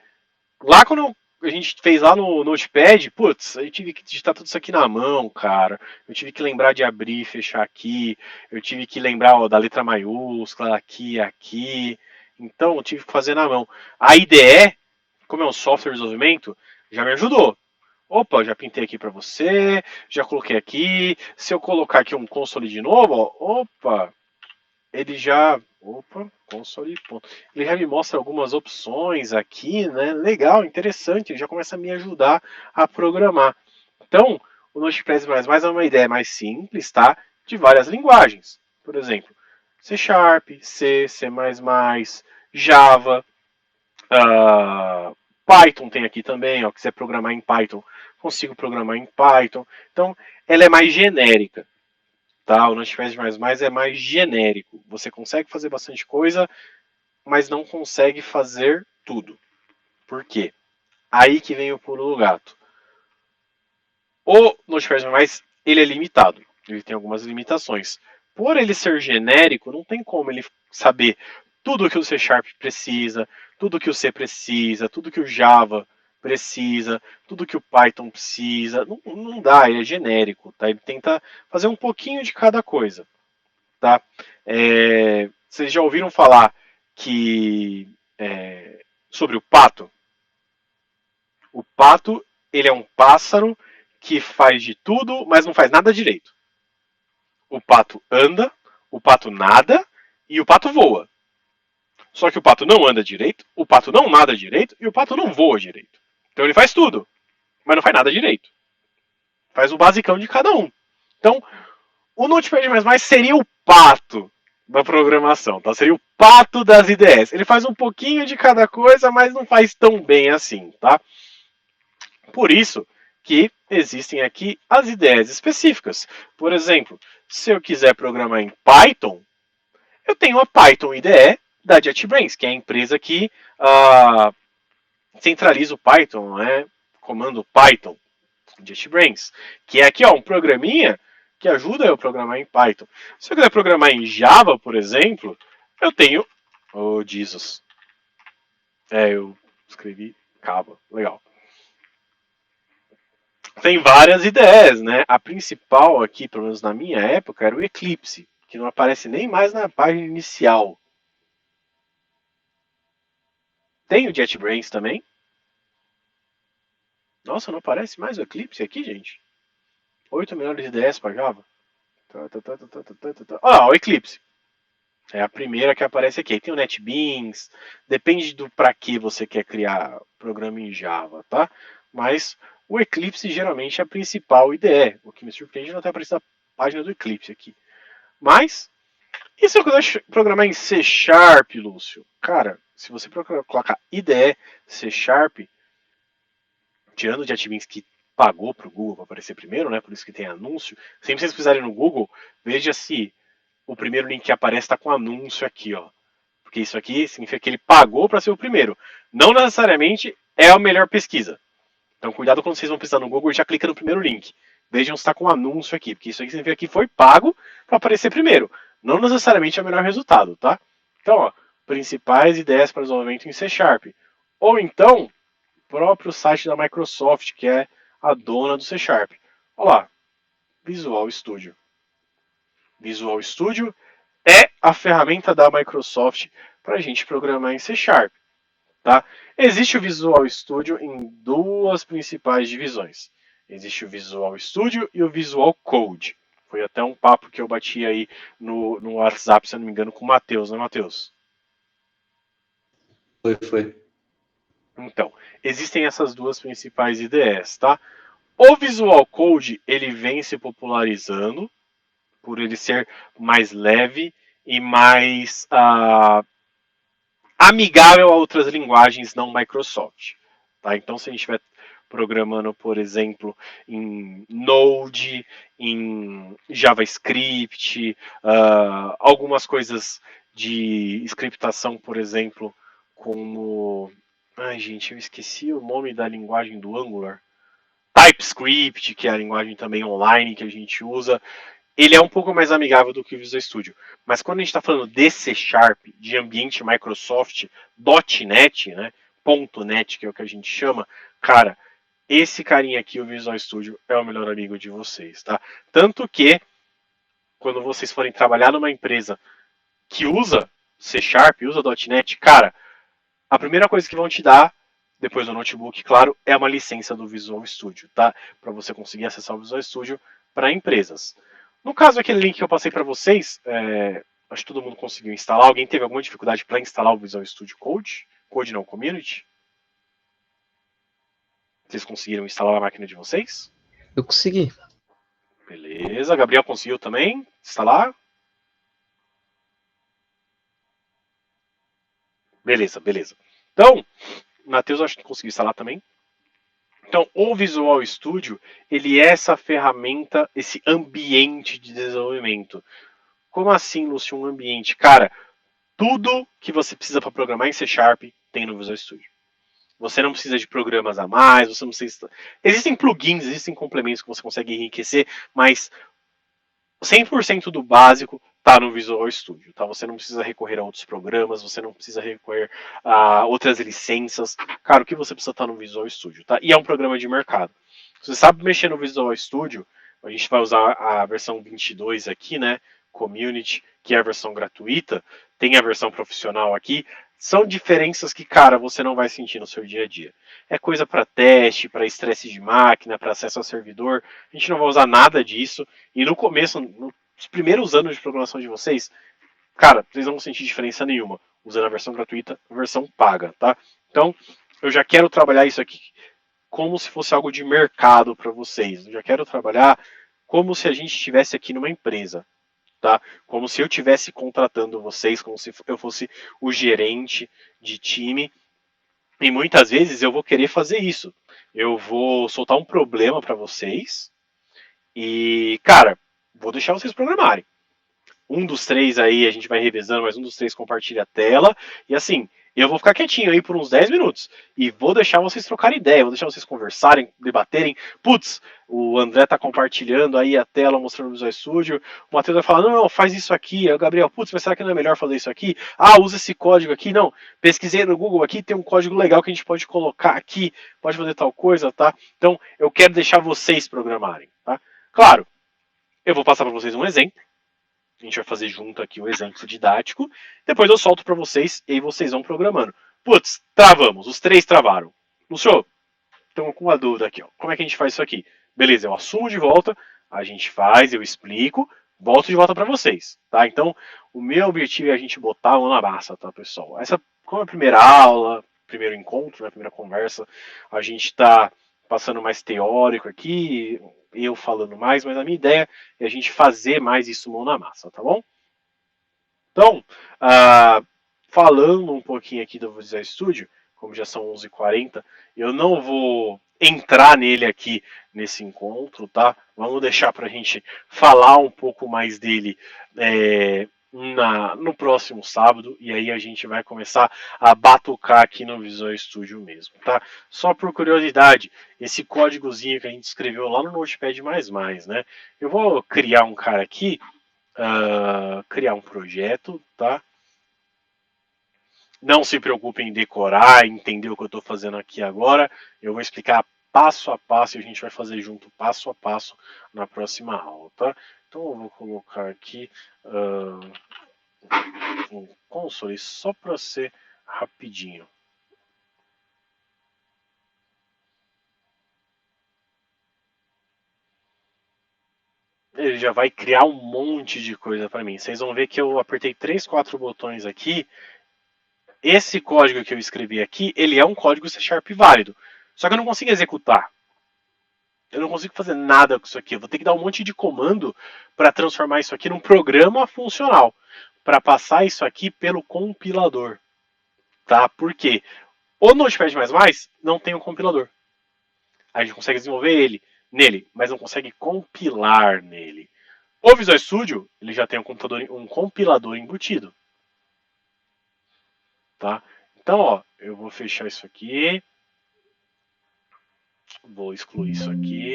lá quando a gente fez lá no Notepad, putz, eu tive que digitar tudo isso aqui na mão, cara. Eu tive que lembrar de abrir e fechar aqui. Eu tive que lembrar da letra maiúscula aqui, aqui. Então, eu tive que fazer na mão. A IDE, como é um software de desenvolvimento, já me ajudou. Opa, já pintei aqui para você, já coloquei aqui. Se eu colocar aqui um console de novo, ó, opa, ele já, opa, console, ponto. Ele já me mostra algumas opções aqui, né? Legal, interessante, ele já começa a me ajudar a programar. Então, o Notepad++ é uma ideia mais simples, tá? De várias linguagens. Por exemplo, C#, C, C++, Java, Python tem aqui também, ó, quiser programar em Python, consigo programar em Python. Então, ela é mais genérica, tá? O Notepad++ é mais genérico. Você consegue fazer bastante coisa, mas não consegue fazer tudo. Por quê? Aí que vem o pulo do gato. O Notepad++, ele é limitado. Ele tem algumas limitações. Por ele ser genérico, não tem como ele saber tudo que o C# precisa, tudo que o C precisa, tudo que o Java precisa, tudo que o Python precisa. Não dá, ele é genérico. Tá? Ele tenta fazer um pouquinho de cada coisa. Tá? Vocês já ouviram falar que sobre o pato? O pato, ele é um pássaro que faz de tudo, mas não faz nada direito. O pato anda, o pato nada e o pato voa. Só que o pato não anda direito, o pato não nada direito e o pato não voa direito. Então ele faz tudo, mas não faz nada direito. Faz o basicão de cada um. Então, o Notepad++ seria o pato da programação, tá? Seria o pato das IDEs. Ele faz um pouquinho de cada coisa, mas não faz tão bem assim, tá? Por isso que existem aqui as IDEs específicas. Por exemplo, se eu quiser programar em Python, eu tenho a Python IDE da JetBrains, que é a empresa que centraliza o Python, né? Comando Python, JetBrains, que é aqui um programinha que ajuda eu a programar em Python. Se eu quiser programar em Java, por exemplo, eu tenho... Oh, Jesus. Eu escrevi Java. Legal. Tem várias ideias, né? A principal aqui, pelo menos na minha época, era o Eclipse, que não aparece nem mais na página inicial. Tem o JetBrains também. Nossa, não aparece mais o Eclipse aqui, gente? 8 melhores ideias para Java. O Eclipse. É a primeira que aparece aqui. Tem o NetBeans. Depende do para que você quer criar programa em Java, tá? Mas o Eclipse geralmente é a principal IDE. O que me surpreende não ter aparecido a página do Eclipse aqui. Mas, e se eu quiser programar em C#, Lúcio? Cara, se você colocar IDE C#, tirando o JetBeans que pagou para o Google para aparecer primeiro, né? Por isso que tem anúncio. Sempre que vocês precisarem no Google, veja se o primeiro link que aparece está com anúncio aqui, ó. Porque isso aqui significa que ele pagou para ser o primeiro. Não necessariamente é a melhor pesquisa. Então cuidado quando vocês vão pesquisar no Google e já clica no primeiro link. Vejam se está com anúncio aqui, porque isso aqui significa que foi pago para aparecer primeiro. Não necessariamente é o melhor resultado, tá? Então, ó, principais ideias para desenvolvimento em C#. Ou então, próprio site da Microsoft, que é a dona do C#. Olha lá, Visual Studio. Visual Studio é a ferramenta da Microsoft para a gente programar em C#. Tá? Existe o Visual Studio em duas principais divisões. Existe o Visual Studio e o Visual Code. Foi até um papo que eu bati aí no WhatsApp, se eu não me engano, com o Matheus, né, Matheus? Foi. Então, existem essas duas principais IDEs, tá? O Visual Code, ele vem se popularizando por ele ser mais leve e mais amigável a outras linguagens não Microsoft. Tá? Então, se a gente estiver programando, por exemplo, em Node, em JavaScript, algumas coisas de scriptação, por exemplo, como... Ai, gente, eu esqueci o nome da linguagem do Angular. TypeScript, que é a linguagem também online que a gente usa. Ele é um pouco mais amigável do que o Visual Studio. Mas quando a gente está falando de C#, de ambiente Microsoft, .NET, né, .NET, que é o que a gente chama, cara, esse carinha aqui, o Visual Studio, é o melhor amigo de vocês, tá? Tanto que, quando vocês forem trabalhar numa empresa que usa C#, usa .NET, cara, a primeira coisa que vão te dar, depois do notebook, claro, é uma licença do Visual Studio, tá? Para você conseguir acessar o Visual Studio para empresas. No caso, aquele link que eu passei para vocês, acho que todo mundo conseguiu instalar. Alguém teve alguma dificuldade para instalar o Visual Studio Code? Code não, Community? Vocês conseguiram instalar na máquina de vocês? Eu consegui. Beleza. Gabriel conseguiu também instalar? Beleza. Então, Matheus acho que conseguiu instalar também. Então, o Visual Studio, ele é essa ferramenta, esse ambiente de desenvolvimento. Como assim, Lúcio, um ambiente? Cara, tudo que você precisa para programar em C# tem no Visual Studio. Você não precisa de programas a mais, você não precisa. Existem plugins, existem complementos que você consegue enriquecer, mas 100% do básico está no Visual Studio, tá? Você não precisa recorrer a outros programas, você não precisa recorrer a outras licenças. Cara, o que você precisa estar no Visual Studio, tá? E é um programa de mercado. Se você sabe mexer no Visual Studio, a gente vai usar a versão 22 aqui, né? Community, que é a versão gratuita, tem a versão profissional aqui. São diferenças que, cara, você não vai sentir no seu dia a dia. É coisa para teste, para estresse de máquina, para acesso ao servidor. A gente não vai usar nada disso. E no começo, nos primeiros anos de programação de vocês, cara, vocês não vão sentir diferença nenhuma usando a versão gratuita, a versão paga, tá? Então, eu já quero trabalhar isso aqui como se fosse algo de mercado para vocês. Eu já quero trabalhar como se a gente estivesse aqui numa empresa, tá? Como se eu estivesse contratando vocês, como se eu fosse o gerente de time. E muitas vezes eu vou querer fazer isso. Eu vou soltar um problema para vocês e, cara, vou deixar vocês programarem. Um dos três aí a gente vai revezando, mas um dos três compartilha a tela. E assim, eu vou ficar quietinho aí por uns 10 minutos. E vou deixar vocês trocarem ideia, vou deixar vocês conversarem, debaterem. Putz, o André tá compartilhando aí a tela, mostrando o Visual Studio. O Matheus vai falar, não, não, faz isso aqui. Aí o Gabriel, putz, mas será que não é melhor fazer isso aqui? Ah, usa esse código aqui. Não, pesquisei no Google aqui, tem um código legal que a gente pode colocar aqui. Pode fazer tal coisa, tá? Então, eu quero deixar vocês programarem, tá? Claro, eu vou passar para vocês um exemplo. A gente vai fazer junto aqui o exemplo didático. Depois eu solto para vocês e aí vocês vão programando. Putz, travamos. Os três travaram. Lucio, estamos com uma dúvida aqui. Ó. Como é que a gente faz isso aqui? Beleza, eu assumo de volta, a gente faz, eu explico, volto de volta para vocês. Tá? Então, o meu objetivo é a gente botar a mão na massa, tá, pessoal? Essa, como é a primeira aula, primeiro encontro, né, primeira conversa, a gente está passando mais teórico aqui, eu falando mais, mas a minha ideia é a gente fazer mais isso mão na massa, tá bom? Então, falando um pouquinho aqui do Visual Studio, como já são 11h40, eu não vou entrar nele aqui nesse encontro, tá? Vamos deixar para a gente falar um pouco mais dele no próximo sábado, e aí a gente vai começar a batucar aqui no Visual Studio mesmo, tá? Só por curiosidade, esse códigozinho que a gente escreveu lá no Notepad++, né? Eu vou criar um cara aqui, criar um projeto, tá? Não se preocupem em decorar, entender o que eu estou fazendo aqui agora. Eu vou explicar passo a passo e a gente vai fazer junto passo a passo na próxima aula, tá? Então eu vou colocar aqui um console só para ser rapidinho. Ele já vai criar um monte de coisa para mim. Vocês vão ver que eu apertei 3, 4 botões aqui. Esse código que eu escrevi aqui, ele é um código C# válido. Só que eu não consigo executar. Eu não consigo fazer nada com isso aqui. Eu vou ter que dar um monte de comando para transformar isso aqui num programa funcional. Para passar isso aqui pelo compilador. Tá? Por quê? O Notepad++ não tem um compilador. A gente consegue desenvolver ele nele, mas não consegue compilar nele. O Visual Studio, ele já tem um compilador embutido. Tá? Então, ó, eu vou fechar isso aqui. Vou excluir isso aqui.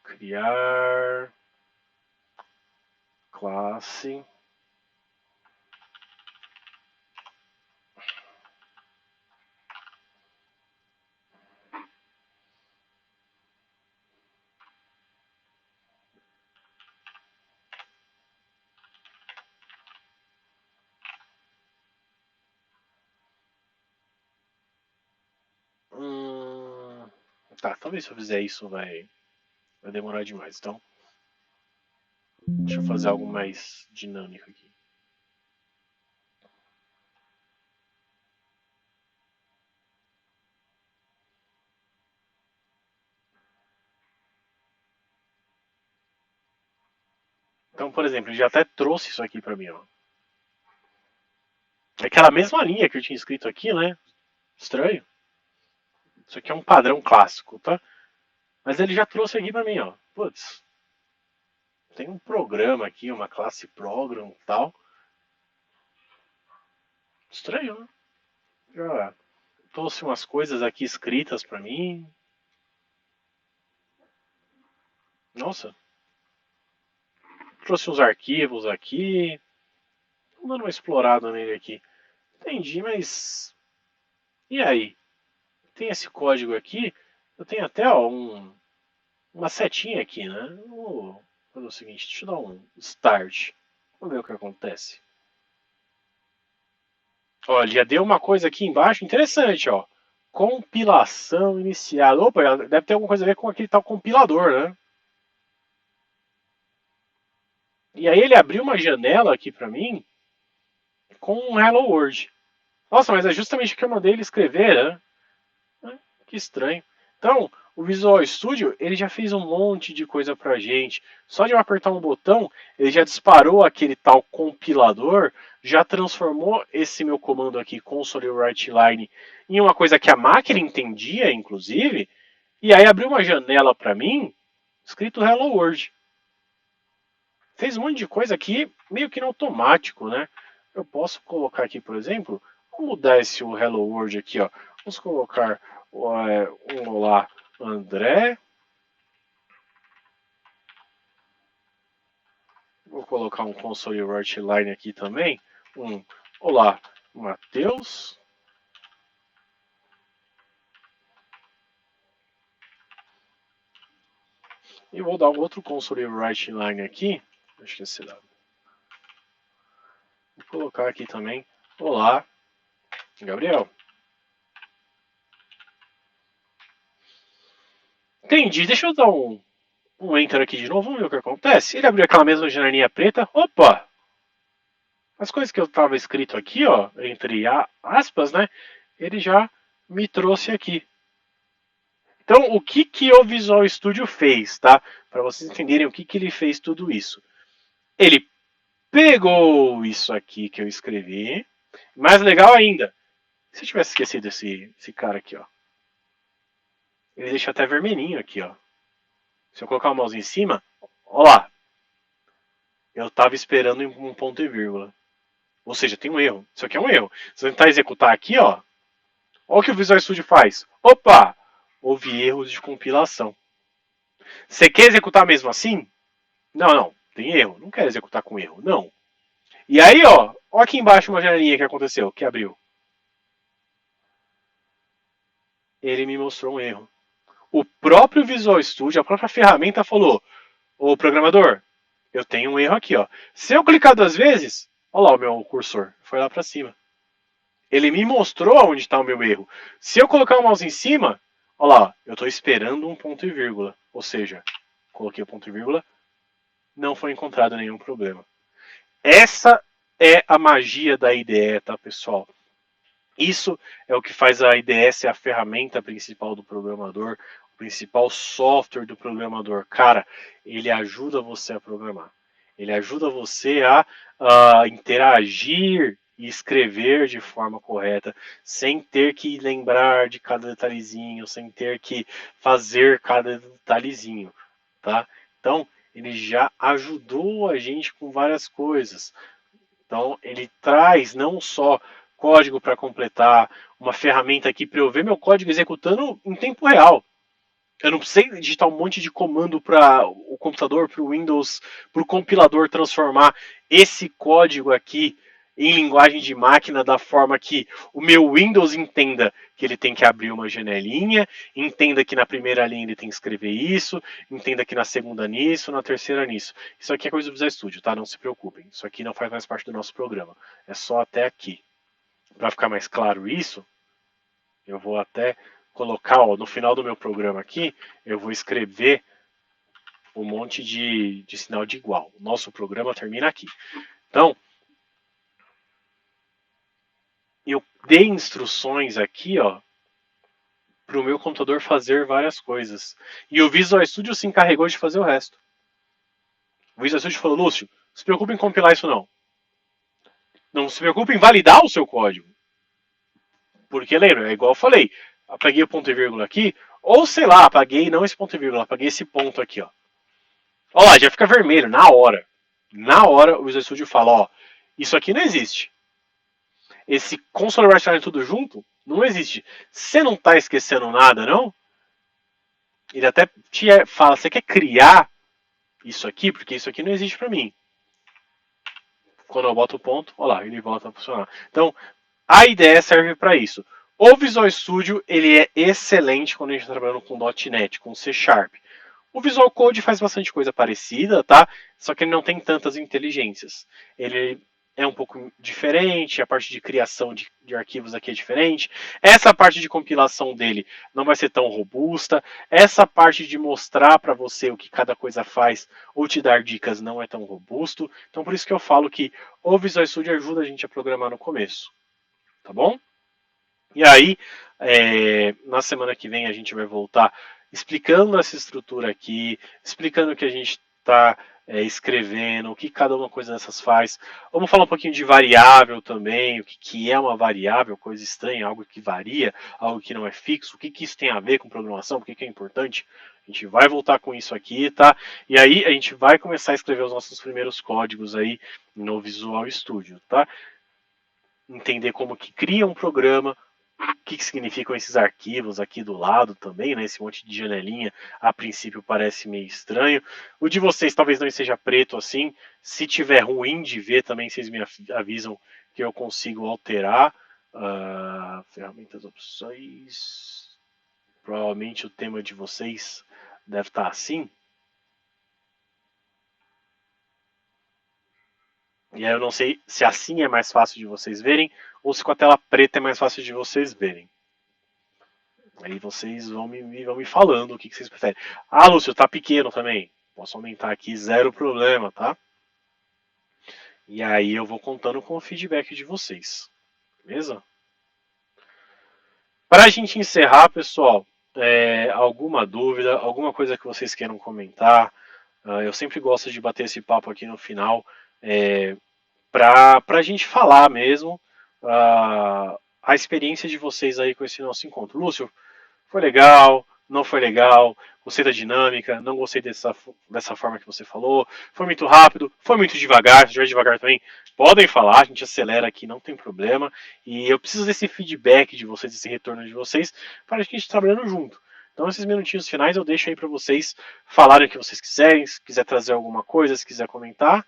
Criar classe. Tá, talvez se eu fizer isso vai demorar demais. Então, deixa eu fazer algo mais dinâmico aqui. Então, por exemplo, ele já até trouxe isso aqui para mim, ó. É aquela mesma linha que eu tinha escrito aqui, né? Estranho. Isso aqui é um padrão clássico, tá? Mas ele já trouxe aqui para mim, ó. Putz. Tem um programa aqui, uma classe program e tal. Estranho, né? já trouxe umas coisas aqui escritas pra mim. Nossa, trouxe uns arquivos aqui. Tô dando uma explorada nele aqui. Entendi, mas e aí? Tem esse código aqui. Eu tenho até ó, uma setinha aqui, né? Vou fazer o seguinte, deixa eu dar um start. Vamos ver o que acontece. Olha, já deu uma coisa aqui embaixo interessante, ó. Compilação iniciada. Opa, deve ter alguma coisa a ver com aquele tal compilador, né? E aí ele abriu uma janela aqui pra mim com um Hello World. Nossa, mas é justamente o que eu mandei ele escrever, né? Que estranho. Então, o Visual Studio, ele já fez um monte de coisa pra gente. Só de eu apertar um botão, ele já disparou aquele tal compilador, já transformou esse meu comando aqui, console write line, em uma coisa que a máquina entendia, inclusive, e aí abriu uma janela pra mim, escrito Hello World. Fez um monte de coisa aqui, meio que no automático, né? Eu posso colocar aqui, por exemplo, vamos mudar esse Hello World aqui, ó. Vamos colocar um olá, André. Vou colocar um console write line aqui também. Olá, Matheus. E vou dar um outro console write line aqui. Acho que esse dá. Vou colocar aqui também. Olá, Gabriel. Entendi. Deixa eu dar um enter aqui de novo. Vamos ver o que acontece. Ele abriu aquela mesma janelinha preta. Opa! As coisas que eu estava escrito aqui, ó, entre aspas, né? Ele já me trouxe aqui. Então, o que o Visual Studio fez, tá? Para vocês entenderem o que ele fez tudo isso. Ele pegou isso aqui que eu escrevi. Mais legal ainda, se eu tivesse esquecido esse cara aqui, ó. Ele deixa até vermelhinho aqui, ó. Se eu colocar o mouse em cima, ó lá. Eu estava esperando um ponto e vírgula. Ou seja, tem um erro. Isso aqui é um erro. Se eu tentar executar aqui, ó. Olha o que o Visual Studio faz. Opa! Houve erros de compilação. Você quer executar mesmo assim? Não. Tem erro. Não quero executar com erro. Não. E aí, ó. Ó aqui embaixo uma janelinha que aconteceu. Que abriu. Ele me mostrou um erro. O próprio Visual Studio, a própria ferramenta falou: ô programador, eu tenho um erro aqui, ó. Se eu clicar 2 vezes, olha lá o meu cursor, foi lá para cima. Ele me mostrou onde está o meu erro. Se eu colocar o mouse em cima, olha lá, eu estou esperando um ponto e vírgula. Ou seja, coloquei o ponto e vírgula, não foi encontrado nenhum problema. Essa é a magia da IDE, tá, pessoal? Isso é o que faz a IDE ser a ferramenta principal do programador, o principal software do programador. Cara, ele ajuda você a programar. Ele ajuda você a interagir e escrever de forma correta, sem ter que lembrar de cada detalhezinho, sem ter que fazer cada detalhezinho, tá? Então, ele já ajudou a gente com várias coisas. Então, ele traz não só código para completar, uma ferramenta aqui para eu ver meu código executando em tempo real. Eu não precisei digitar um monte de comando para o computador, para o Windows, para o compilador transformar esse código aqui em linguagem de máquina da forma que o meu Windows entenda que ele tem que abrir uma janelinha, entenda que na primeira linha ele tem que escrever isso, entenda que na segunda nisso, na terceira nisso. Isso aqui é coisa do Visual Studio, tá? Não se preocupem. Isso aqui não faz mais parte do nosso programa. É só até aqui. Para ficar mais claro isso, eu vou até colocar, ó, no final do meu programa aqui, eu vou escrever um monte de sinal de igual. O nosso programa termina aqui. Então, eu dei instruções aqui, ó, para o meu computador fazer várias coisas. E o Visual Studio se encarregou de fazer o resto. O Visual Studio falou: Lúcio, não se preocupe em compilar isso não. Não se preocupe em validar o seu código. Porque lembra, é igual eu falei, apaguei o ponto e vírgula aqui, ou sei lá, apaguei não esse ponto e vírgula, apaguei esse ponto aqui, ó. Olha lá, já fica vermelho, na hora. Na hora o Visual Studio fala, ó, isso aqui não existe. esse console write tudo junto, não existe. Você não está esquecendo nada, não? Ele até te fala, você quer criar isso aqui? Porque isso aqui não existe para mim. Quando eu boto o ponto, olha lá, ele volta a funcionar. Então, a ideia serve para isso. O Visual Studio ele é excelente quando a gente está trabalhando com .NET, com C Sharp. O Visual Code faz bastante coisa parecida, tá? Só que ele não tem tantas inteligências. Ele é um pouco diferente, a parte de criação de arquivos aqui é diferente. Essa parte de compilação dele não vai ser tão robusta. Essa parte de mostrar para você o que cada coisa faz ou te dar dicas não é tão robusto. Então por isso que eu falo que o Visual Studio ajuda a gente a programar no começo. Tá bom? E aí, na semana que vem a gente vai voltar explicando essa estrutura aqui, explicando o que a gente está escrevendo, o que cada uma coisa dessas faz. Vamos falar um pouquinho de variável também, o que é uma variável, coisa estranha, algo que varia, algo que não é fixo, o que isso tem a ver com programação, por que é importante. A gente vai voltar com isso aqui, tá? E aí a gente vai começar a escrever os nossos primeiros códigos aí no Visual Studio, tá? Entender como que cria um programa, o que significam esses arquivos aqui do lado também, né? Esse monte de janelinha, a princípio parece meio estranho. O de vocês talvez não seja preto assim. Se tiver ruim de ver também, vocês me avisam que eu consigo alterar. Ferramentas, opções. Provavelmente o tema de vocês deve estar assim. E aí eu não sei se assim é mais fácil de vocês verem ou se com a tela preta é mais fácil de vocês verem. Aí vocês vão me falando o que vocês preferem. Ah, Lúcio, tá pequeno também. Posso aumentar aqui, zero problema, tá? E aí eu vou contando com o feedback de vocês. Beleza? Para a gente encerrar, pessoal, alguma dúvida, alguma coisa que vocês queiram comentar? Eu sempre gosto de bater esse papo aqui no final para a gente falar mesmo a experiência de vocês aí com esse nosso encontro. Lúcio, foi legal, não foi legal, gostei da dinâmica, não gostei dessa forma que você falou, foi muito rápido, foi muito devagar, se estiver devagar também, podem falar, a gente acelera aqui, não tem problema, e eu preciso desse feedback de vocês, desse retorno de vocês, para a gente estar trabalhando junto. Então esses minutinhos finais eu deixo aí para vocês falarem o que vocês quiserem, se quiser trazer alguma coisa, se quiser comentar,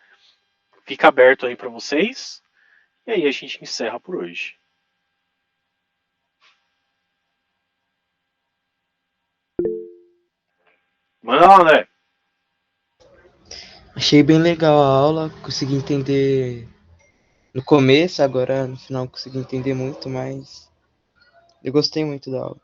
fica aberto aí para vocês, e aí a gente encerra por hoje. Manda lá, André. Achei bem legal a aula, consegui entender no começo, agora no final consegui entender muito, mas eu gostei muito da aula.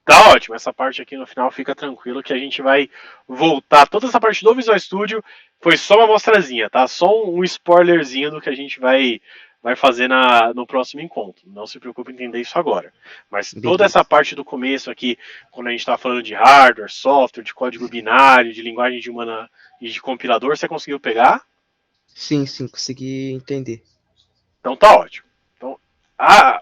Tá ótimo, essa parte aqui no final fica tranquilo que a gente vai voltar. Toda essa parte do Visual Studio foi só uma amostrazinha, tá? Só um spoilerzinho do que a gente vai fazer no próximo encontro. Não se preocupe em entender isso agora. Mas toda Beleza. essa parte do começo aqui, quando a gente está falando de hardware, software, de código binário, de linguagem de humana e de compilador, você conseguiu pegar? Sim, consegui entender. Então tá ótimo. Então,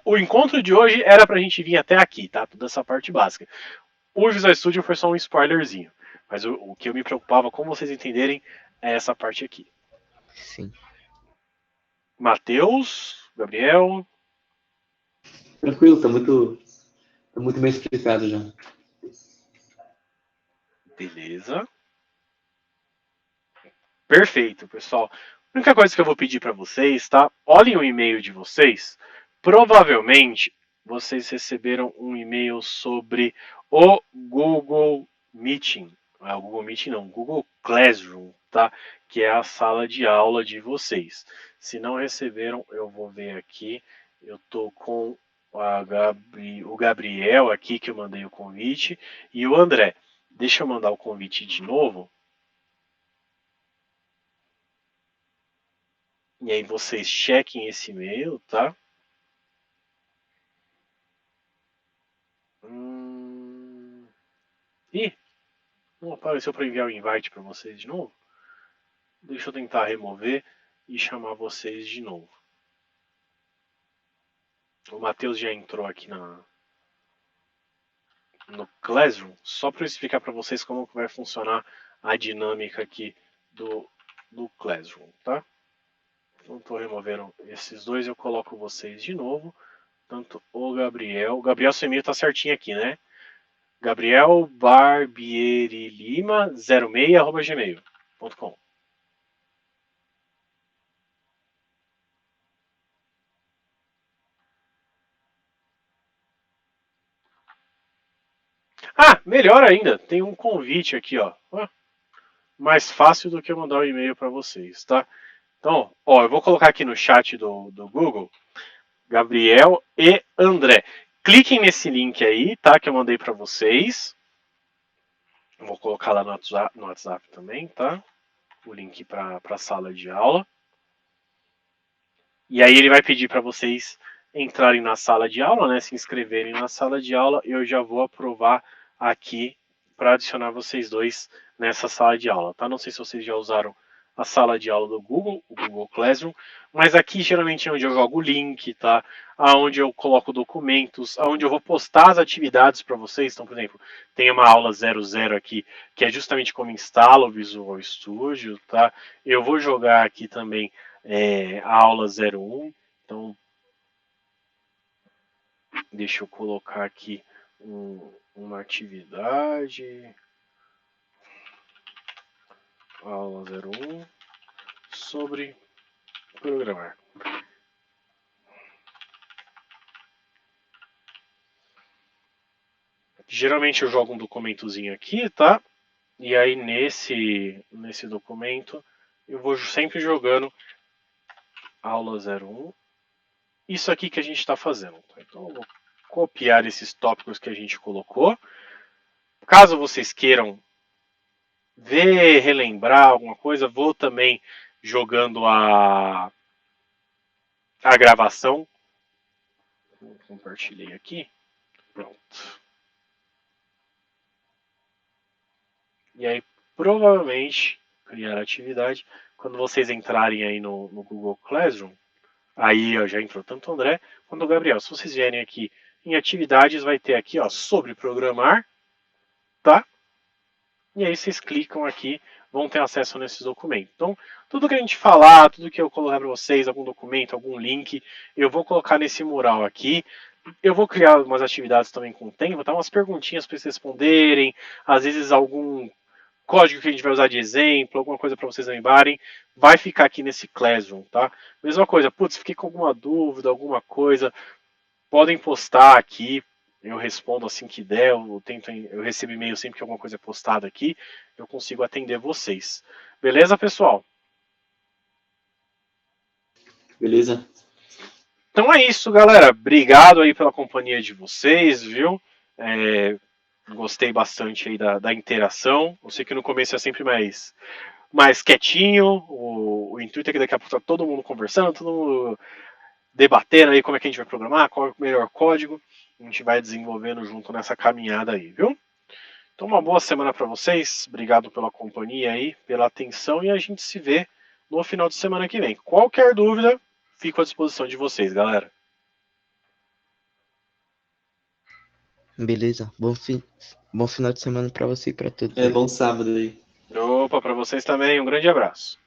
o encontro de hoje era pra gente vir até aqui, tá? Toda essa parte básica. O Visual Studio foi só um spoilerzinho. Mas o que eu me preocupava, como vocês entenderem, é essa parte aqui. Sim. Matheus, Gabriel. Tranquilo, tá muito bem explicado já. Beleza. Perfeito, pessoal. A única coisa que eu vou pedir para vocês, tá? Olhem o e-mail de vocês. Provavelmente vocês receberam um e-mail sobre o Google Meeting. O Google Meeting não, Google Classroom, tá? Que é a sala de aula de vocês. Se não receberam, eu vou ver aqui. Eu tô com o Gabriel aqui que eu mandei o convite e o André. Deixa eu mandar o convite de novo. E aí vocês chequem esse e-mail, tá? Ih, não apareceu para enviar o invite para vocês de novo? Deixa eu tentar remover e chamar vocês de novo. O Matheus já entrou aqui no Classroom, só para eu explicar para vocês como vai funcionar a dinâmica aqui do Classroom, tá? Então estou removendo esses dois, eu coloco vocês de novo. Tanto o Gabriel. O Gabriel, seu e-mail tá certinho aqui, né? Gabriel Barbieri Lima 06@gmail.com. Ah, melhor ainda, tem um convite aqui, ó. Mais fácil do que eu mandar um e-mail para vocês, tá? Então, ó, eu vou colocar aqui no chat do Google, Gabriel e André. Cliquem nesse link aí, tá? Que eu mandei para vocês. Eu vou colocar lá no WhatsApp também, tá? O link para a sala de aula. E aí ele vai pedir para vocês entrarem na sala de aula, né? Se inscreverem na sala de aula. Eu já vou aprovar aqui para adicionar vocês dois nessa sala de aula, tá? Não sei se vocês já usaram a sala de aula do Google, o Google Classroom, mas aqui geralmente é onde eu jogo o link, tá? Aonde eu coloco documentos, aonde eu vou postar as atividades para vocês. Então, por exemplo, tem uma aula 00 aqui, que é justamente como instala o Visual Studio, tá? Eu vou jogar aqui também a aula 01. Então, deixa eu colocar aqui uma atividade. Aula 01 sobre programar. Geralmente eu jogo um documentozinho aqui, tá? E aí nesse documento eu vou sempre jogando aula 01. Isso aqui que a gente está fazendo. Tá? Então eu vou copiar esses tópicos que a gente colocou. Caso vocês queiram ver, relembrar alguma coisa, vou também jogando a gravação. Compartilhei aqui. Pronto. E aí, provavelmente, criar atividade. Quando vocês entrarem aí no Google Classroom, aí ó, já entrou tanto o André quanto o Gabriel. Se vocês vierem aqui em atividades, vai ter aqui, ó, sobre programar, tá? E aí vocês clicam aqui, vão ter acesso nesses documentos. Então, tudo que a gente falar, tudo que eu colocar para vocês, algum documento, algum link, eu vou colocar nesse mural aqui. Eu vou criar umas atividades também com o tempo, tá? Umas perguntinhas para vocês responderem, às vezes algum código que a gente vai usar de exemplo, alguma coisa para vocês lembrarem, vai ficar aqui nesse Classroom, tá? Mesma coisa, putz, fiquei com alguma dúvida, alguma coisa, podem postar aqui, eu respondo assim que der, eu recebo e-mail sempre que alguma coisa é postada aqui, eu consigo atender vocês. Beleza, pessoal? Beleza? Então é isso, galera. Obrigado aí pela companhia de vocês, viu? Gostei bastante aí da interação. Eu sei que no começo é sempre mais quietinho. O intuito é que daqui a pouco tá todo mundo conversando, todo mundo debatendo aí como é que a gente vai programar, qual é o melhor código. A gente vai desenvolvendo junto nessa caminhada aí, viu? Então uma boa semana para vocês. Obrigado pela companhia aí, pela atenção e a gente se vê no final de semana que vem. Qualquer dúvida, fico à disposição de vocês, galera. Beleza? Bom final de semana pra você e pra todos aí. Bom sábado aí. Opa, para vocês também. Um grande abraço.